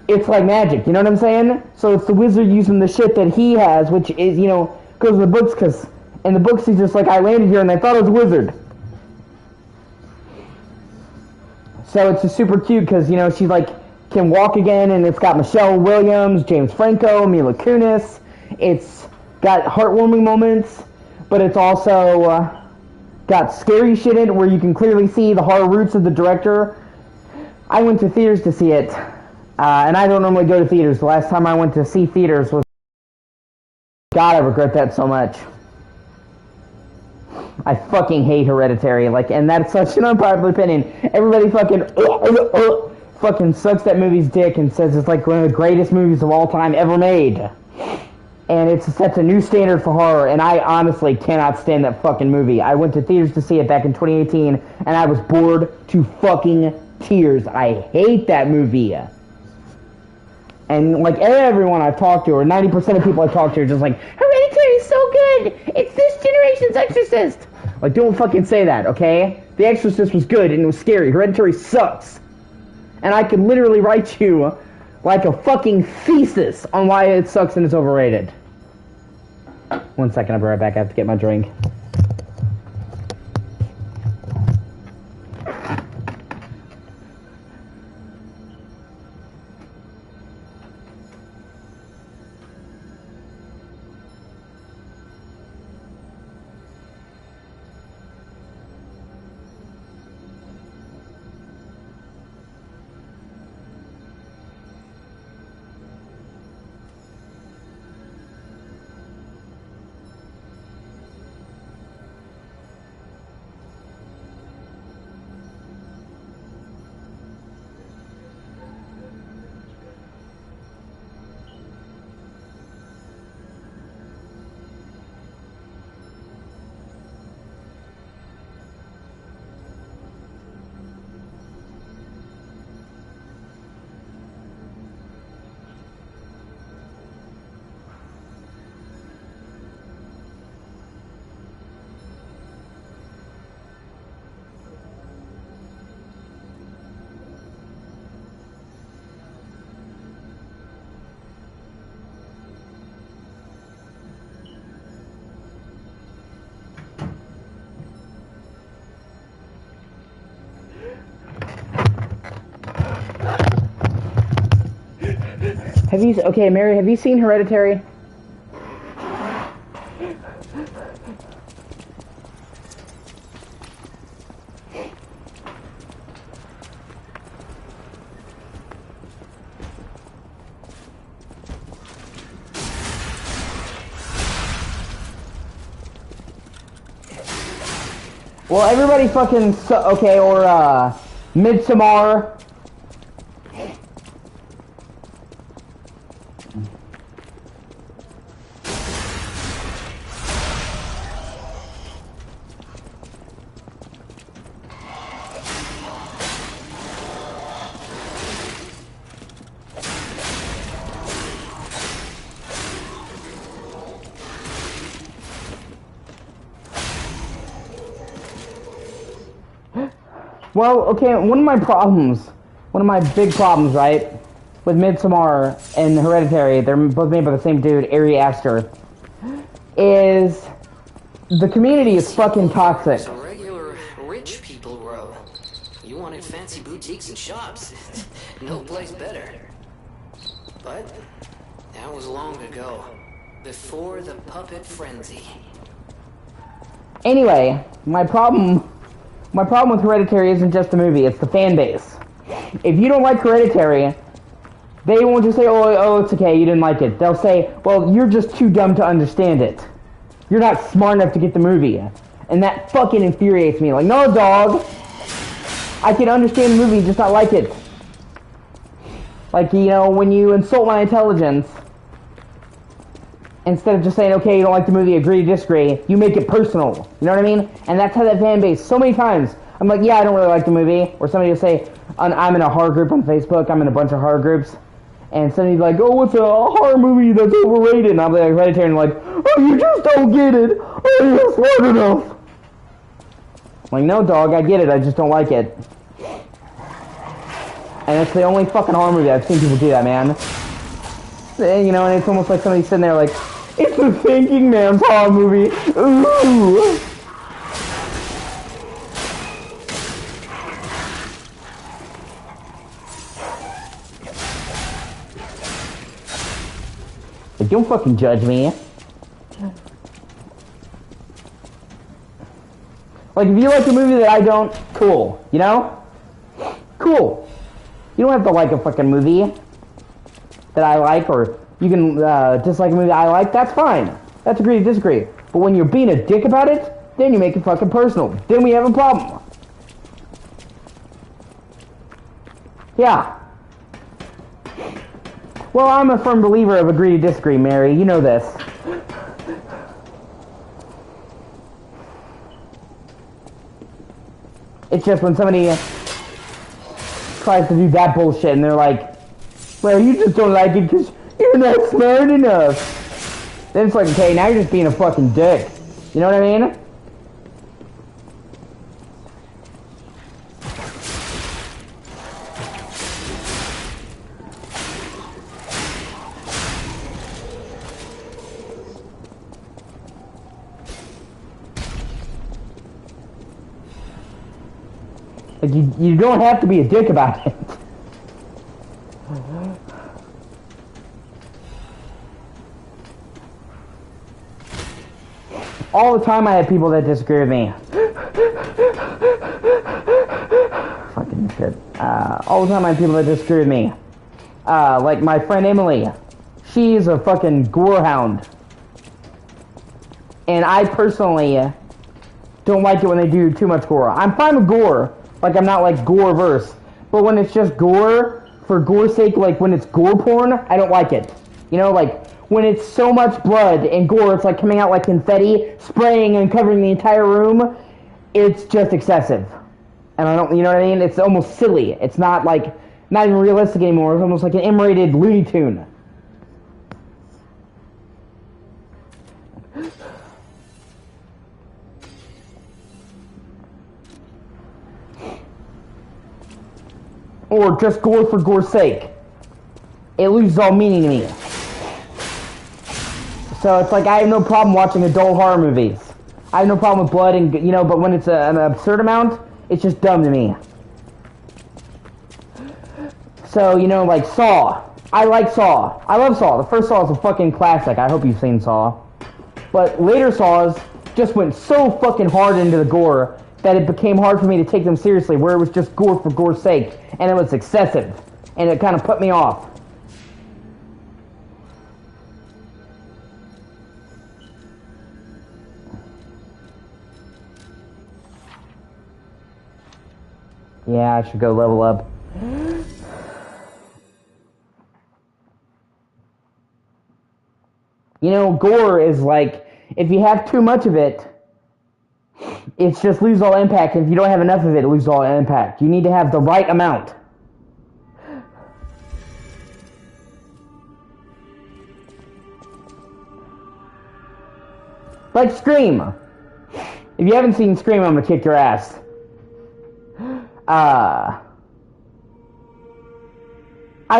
it's like magic, you know what I'm saying? So it's the wizard using the shit that he has, which is, you know, goes in the books, because in the books he's just like, I landed here and I thought it was a wizard. So it's just super cute, because, you know, she, like, can walk again, and it's got Michelle Williams, James Franco, Mila Kunis. It's got heartwarming moments, but it's also got scary shit in it where you can clearly see the horror roots of the director. I went to theaters to see it, and I don't normally go to theaters. The last time I went to see theaters was... God, I regret that so much. I fucking hate Hereditary, like, and that's such an unpopular opinion. Everybody fucking sucks that movie's dick and says it's like one of the greatest movies of all time ever made. And it sets a new standard for horror, and I honestly cannot stand that fucking movie. I went to theaters to see it back in 2018, and I was bored to fucking tears. I hate that movie. And, like, everyone I've talked to, or 90% of people I've talked to, are just like, Hereditary is so good! It's this generation's Exorcist! Like, don't fucking say that, okay? The Exorcist was good, and it was scary. Hereditary sucks. And I could literally write you, like, a fucking thesis on why it sucks and it's overrated. 1 second, I'll be right back. I have to get my drink. Okay, Mary, have you seen Hereditary? Well, everybody fucking okay, or Midsommar. Well, okay, one of my big problems, right, with Midsommar and Hereditary, they're both made by the same dude, Ari Aster, is the community is fucking toxic. So regular rich people row. You wanted fancy boutiques and shops. No place better. But that was long ago. Before the puppet frenzy. Anyway, my problem with Hereditary isn't just the movie, it's the fan base. If you don't like Hereditary, they won't just say, oh, it's okay, you didn't like it. They'll say, well, you're just too dumb to understand it. You're not smart enough to get the movie. And that fucking infuriates me. Like, no, dog. I can understand the movie, just not like it. Like, you know, when you insult my intelligence, instead of just saying, okay, you don't like the movie, agree to disagree, you make it personal. You know what I mean? And that's how that fan base, so many times, I'm like, yeah, I don't really like the movie. Or somebody will say, I'm in a horror group on Facebook, I'm in a bunch of horror groups, and somebody's like, oh, what's a horror movie that's overrated? And I'm like, Hereditary, and I'm like, oh, you just don't get it. Oh, you're smart enough. I'm like, no, dog, I get it, I just don't like it. And it's the only fucking horror movie I've seen people do that, man. And, you know, and it's almost like somebody sitting there like, it's a thinking man's horror movie. Ooh. Like, don't fucking judge me. Like, if you like a movie that I don't, cool. You know? Cool. You don't have to like a fucking movie that I like, or you can dislike a movie that I like, that's fine. That's agree to disagree. But when you're being a dick about it, then you make it fucking personal. Then we have a problem. Yeah. Well, I'm a firm believer of agree to disagree, Mary. You know this. It's just when somebody tries to do that bullshit and they're like, well, you just don't like it because you're not smart enough. Then it's like, okay, now you're just being a fucking dick. You know what I mean? Like, you don't have to be a dick about it. All the time I have people that disagree with me. Fucking shit. All the time I have people that disagree with me. Like my friend Emily. She's a fucking gore hound. And I personally don't like it when they do too much gore. I'm fine with gore. Like, I'm not like gore-verse. But when it's just gore, for gore's sake, like when it's gore porn, I don't like it. You know, like, when it's so much blood and gore, it's like coming out like confetti, spraying and covering the entire room, it's just excessive. And I don't, you know what I mean? It's almost silly. It's not like, not even realistic anymore. It's almost like an M-rated Looney Tune. Or just gore for gore's sake. It loses all meaning to me. So it's like, I have no problem watching adult horror movies. I have no problem with blood and, you know, but when it's an absurd amount, it's just dumb to me. So, you know, like Saw. I like Saw. I love Saw. The first Saw is a fucking classic. I hope you've seen Saw. But later Saws just went so fucking hard into the gore that it became hard for me to take them seriously, where it was just gore for gore's sake, and it was excessive, and it kind of put me off. Yeah, I should go level up. You know, gore is like, if you have too much of it, it's just lose all impact. If you don't have enough of it, lose all impact. You need to have the right amount. Like Scream. If you haven't seen Scream, I'm gonna kick your ass. I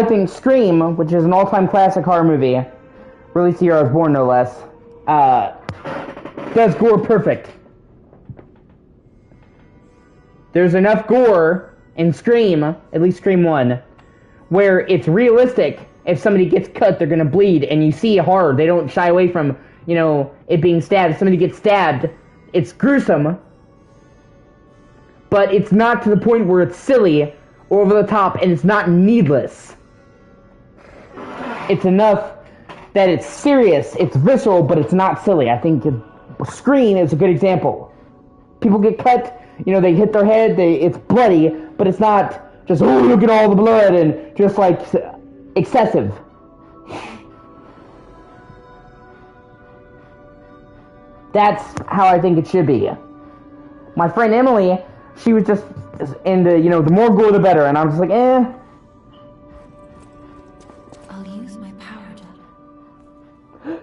think Scream, which is an all-time classic horror movie, released the year I was born, no less, does gore perfect. There's enough gore in Scream, at least Scream 1, where it's realistic. If somebody gets cut, they're gonna bleed, and you see horror. They don't shy away from, you know, it being stabbed. If somebody gets stabbed, it's gruesome, but it's not to the point where it's silly or over the top, and it's not needless. It's enough that it's serious, it's visceral, but it's not silly. I think Scream is a good example. People get cut, you know, they hit their head, it's bloody, but it's not just, oh, look at all the blood, and just like excessive. That's how I think it should be. My friend Emily, she was just into, you know, the more gore the better, and I was just like, eh. I'll use my power to...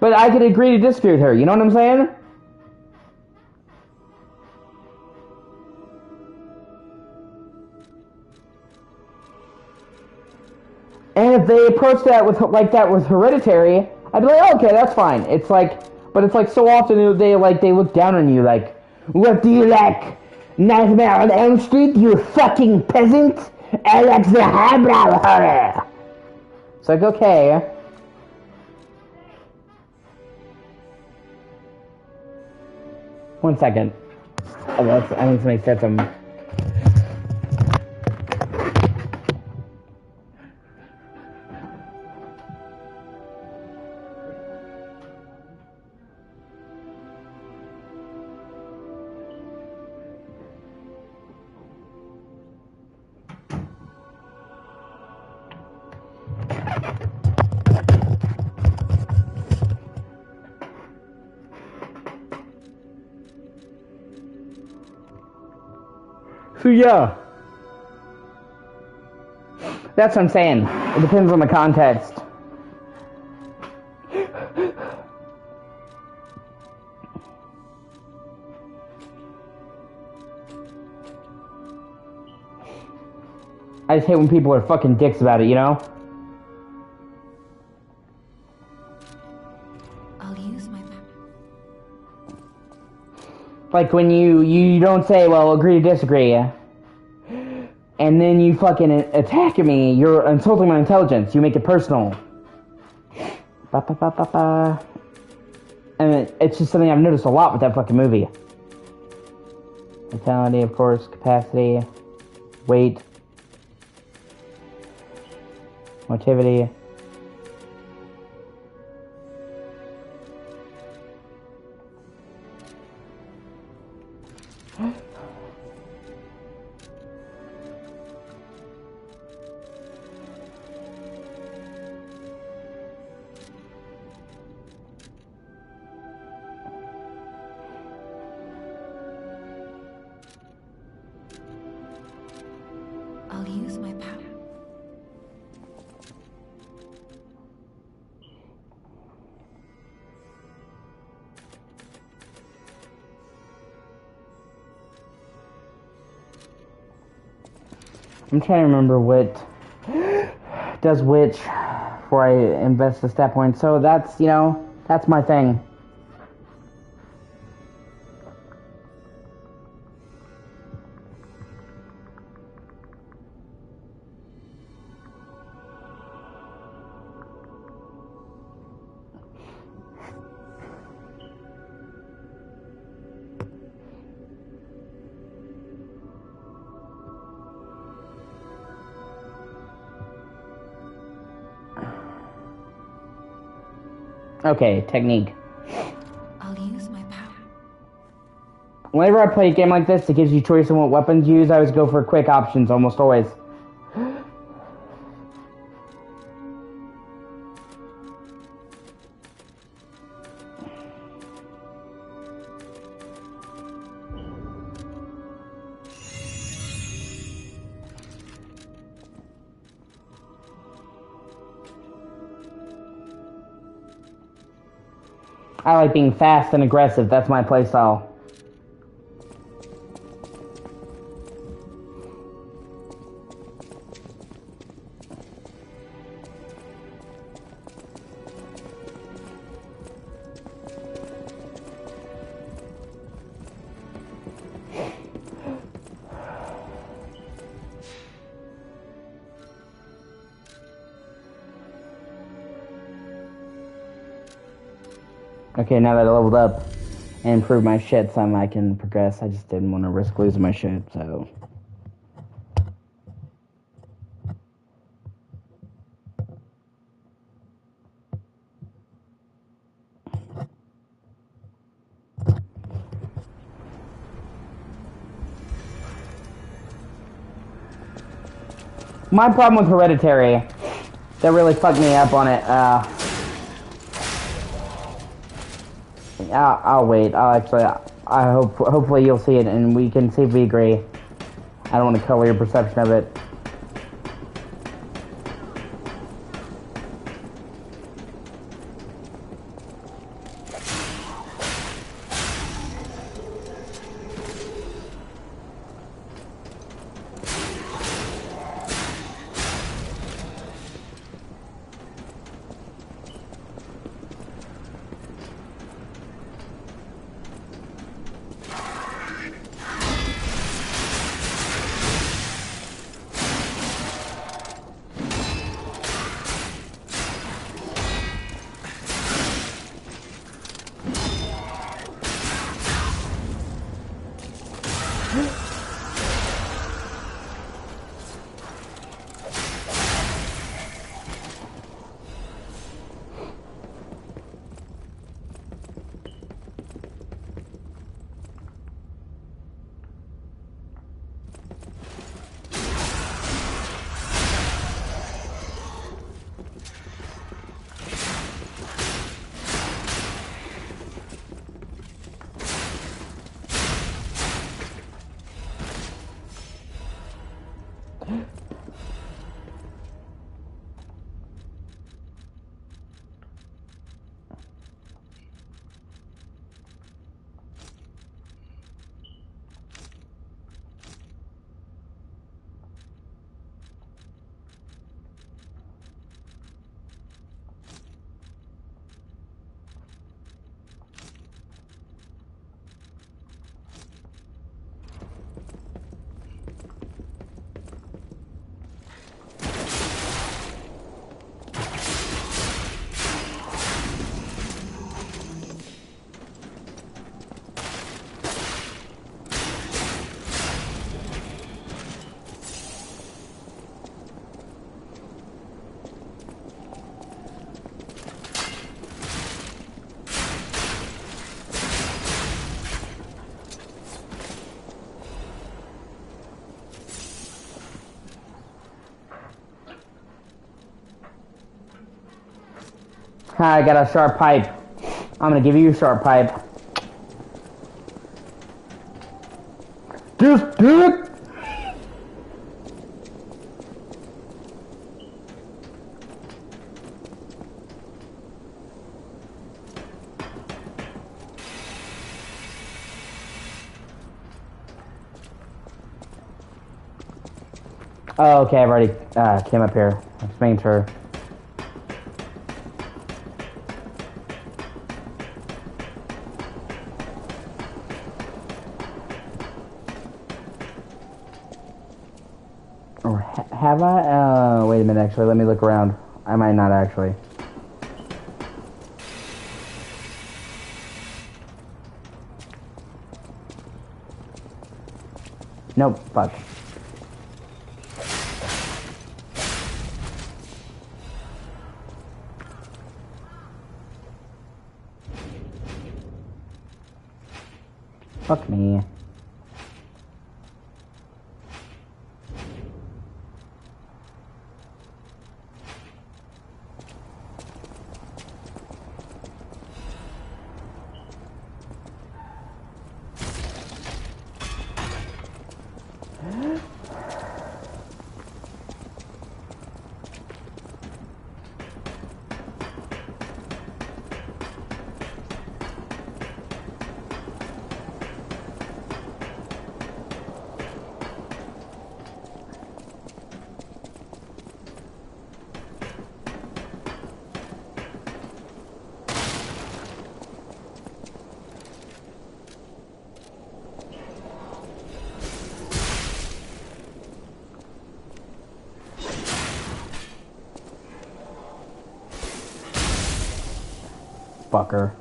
But I could agree to disagree with her, you know what I'm saying? And if they approach that with like that with Hereditary, I'd be like, okay, that's fine. It's like, but it's like so often they look down on you like, what do you like? Nightmare on Elm Street, you fucking peasant? I like the highbrow horror. It's like, okay. One second. Oh, I think somebody said something. So yeah, that's what I'm saying. It depends on the context. I just hate when people are fucking dicks about it, you know? I'll use my power. Like when you don't say, well, agree to disagree, and then you fucking attack me, you're insulting my intelligence, you make it personal. Ba, ba, ba, ba, ba. And it's just something I've noticed a lot with that fucking movie. Mentality, of course, capacity, weight, motivity. I'll use my power. I'm trying to remember what does which before I invest the stat point. So that's, you know, that's my thing. Okay, technique. I'll use my power. Whenever I play a game like this, it gives you choice on what weapons to use. I always go for quick options, almost always. I like being fast and aggressive. That's my playstyle. Okay, now that I leveled up and improved my shit some, I can progress. I just didn't want to risk losing my shit, so... My problem with Hereditary, that really fucked me up on it, I'll wait. Hopefully you'll see it and we can see if we agree. I don't want to color your perception of it. I got a sharp pipe. I'm gonna give you a sharp pipe. Just do it! Oh, okay, I've already came up here. Just making sure. Or have I? Wait a minute, actually, let me look around. I might not actually. Nope, fuck. Fuck me. Fucker.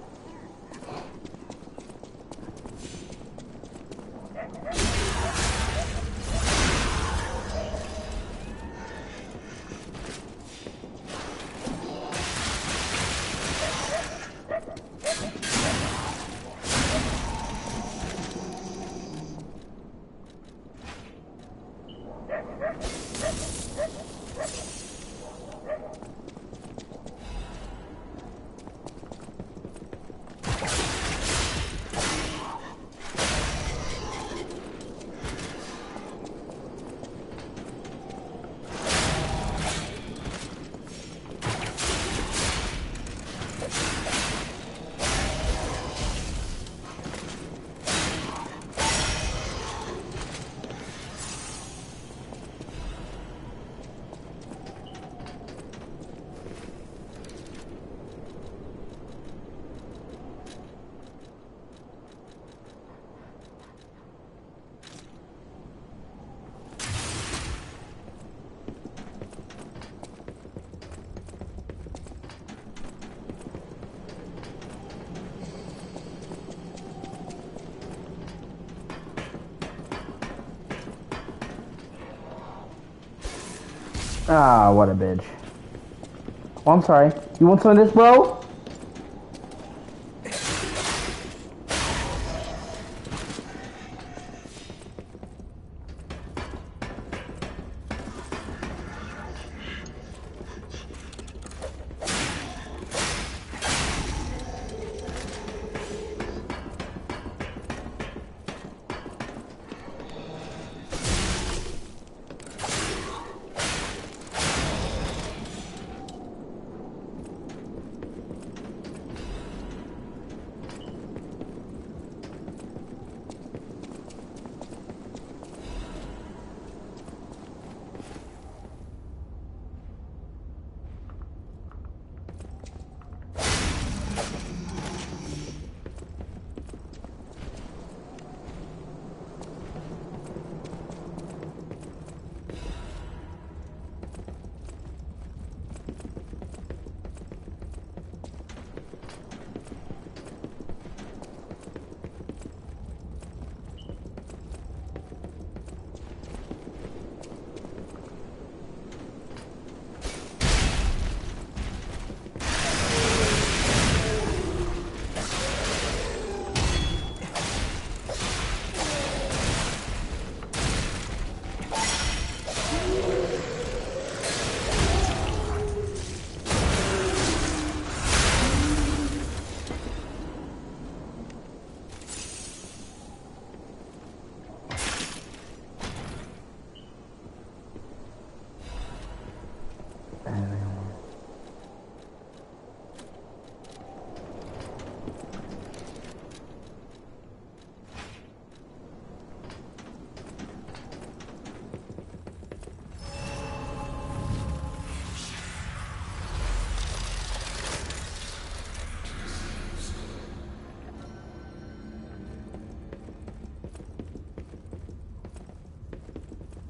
Ah, what a bitch. Oh, I'm sorry. You want some of this, bro?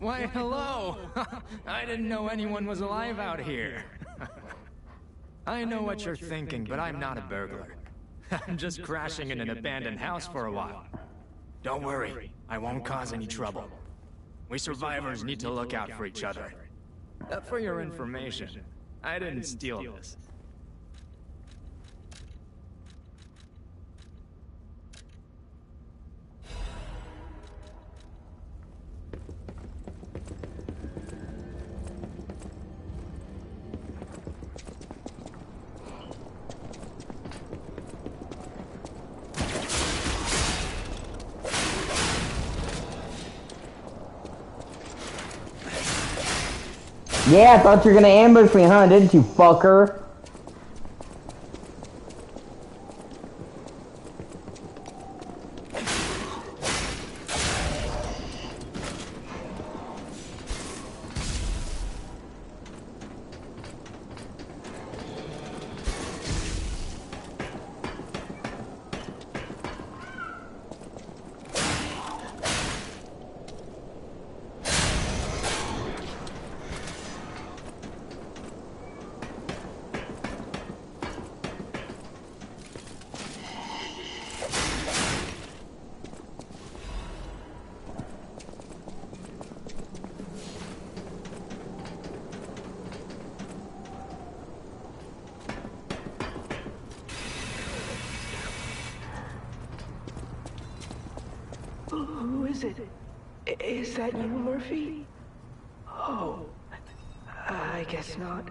Why, hello! I didn't know anyone was alive out here. I know what you're thinking, but I'm not a burglar. I'm just crashing in an abandoned house for a while. Don't worry, I won't cause any trouble. We survivors need to look out for each other. For your information, I didn't steal this. Yeah, I thought you were gonna ambush me, huh? Didn't you, fucker? Who is it? Is that you, Murphy? Oh, I guess not.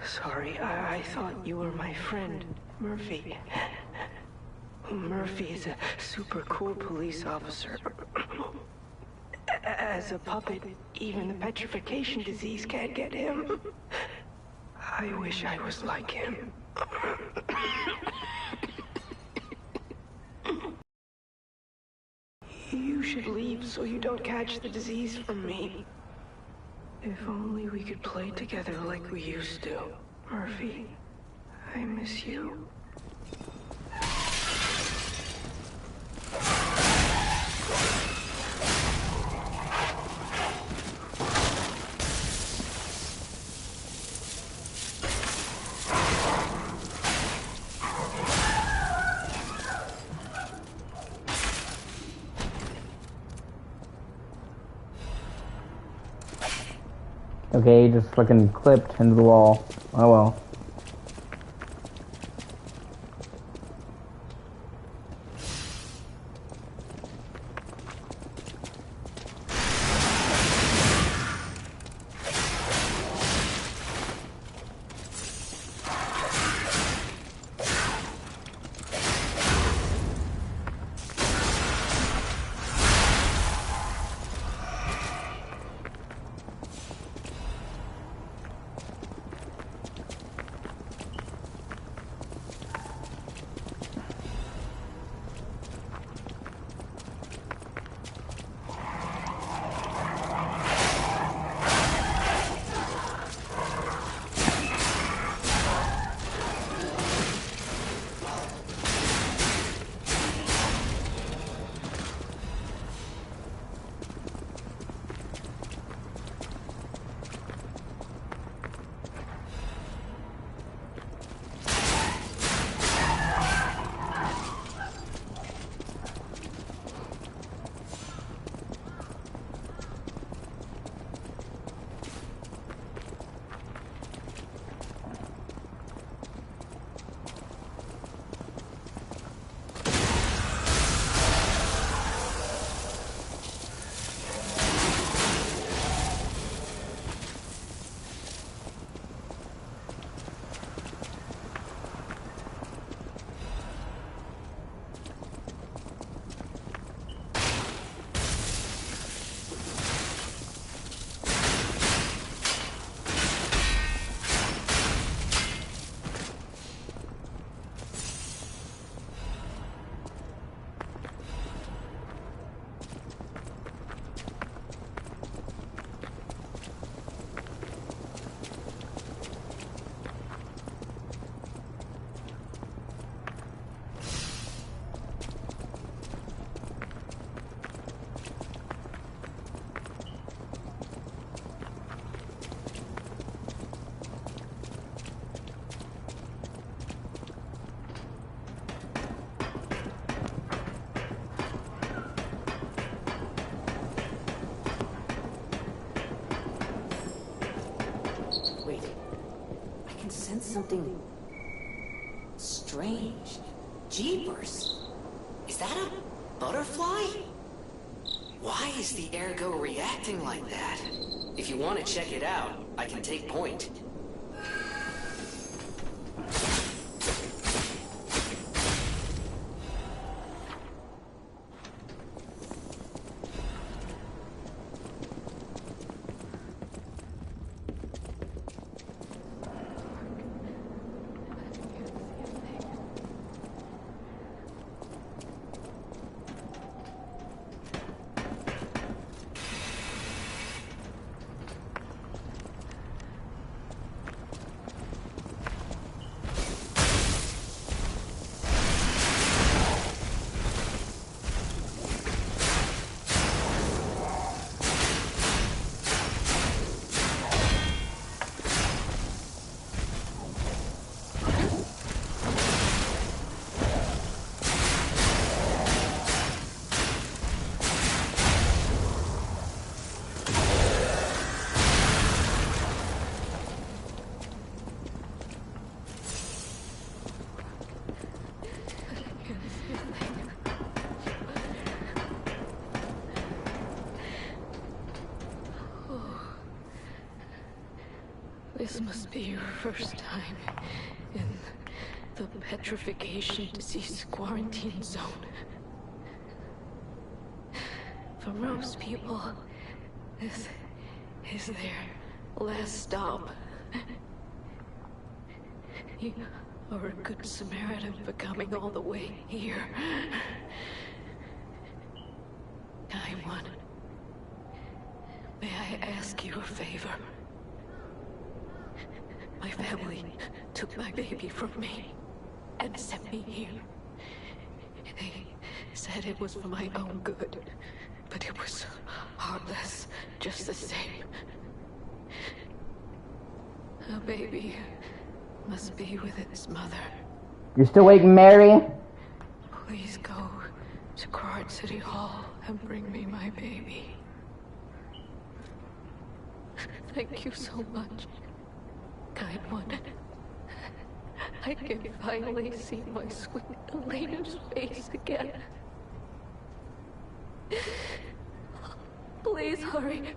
Sorry, I thought you were my friend, Murphy. Murphy is a super cool police officer. As a puppet, even the petrification disease can't get him. I wish I was like him. You should leave so you don't catch the disease from me. If only we could play together like we used to. Murphy, I miss you. Okay, just fucking clipped into the wall. Oh well. Something strange. Jeepers. Is that a butterfly? Why is the ergo reacting like that? If you want to check it out, I can take point. This must be your first time in the petrification disease quarantine zone. For most people, this is their last stop. You are a good Samaritan for coming all the way here. I may I ask you a favor? My family took my baby from me and sent me here. They said it was for my own good, but it was heartless just the same. A baby must be with its mother. You're still waiting, Mary? Please go to Card City Hall and bring me my baby. Thank you so much, kind one. I can finally see my sweet Elena's face again. Please hurry.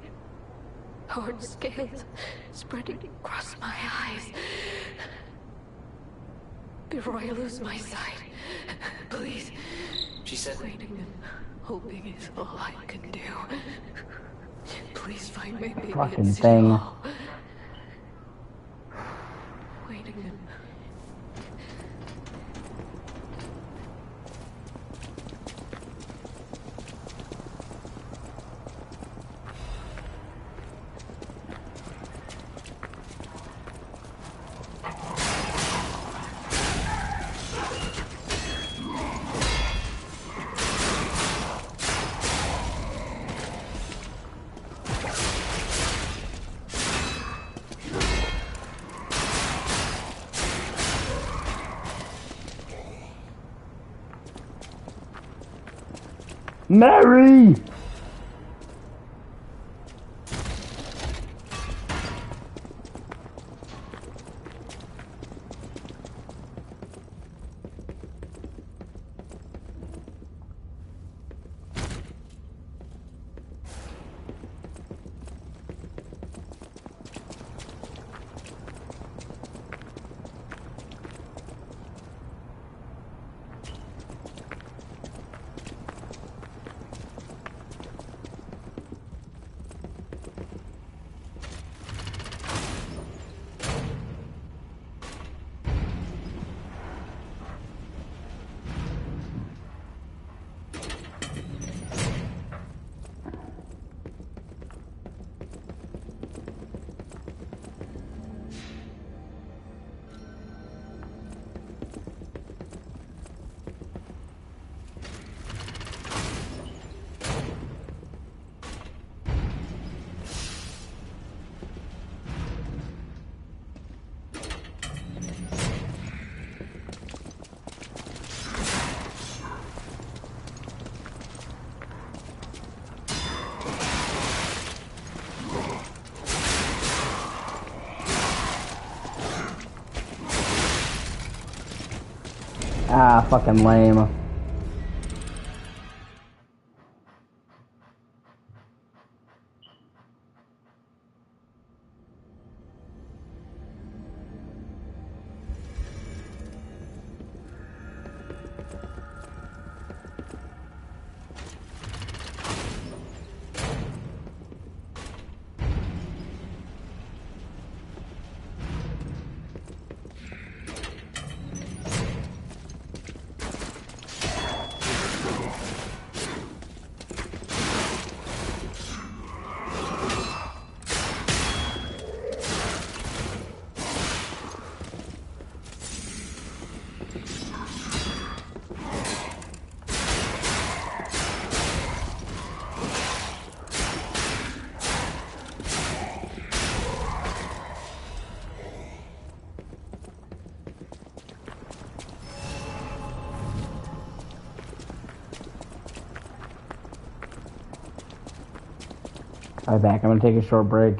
Hard scales spreading across my eyes. Before I lose my sight, please. She said, Waiting and hoping is all I can do. Please find my baby Fucking at City thing. Hall. Waiting and... Mary! Ah, fucking lame. Alright, back. I'm gonna take a short break.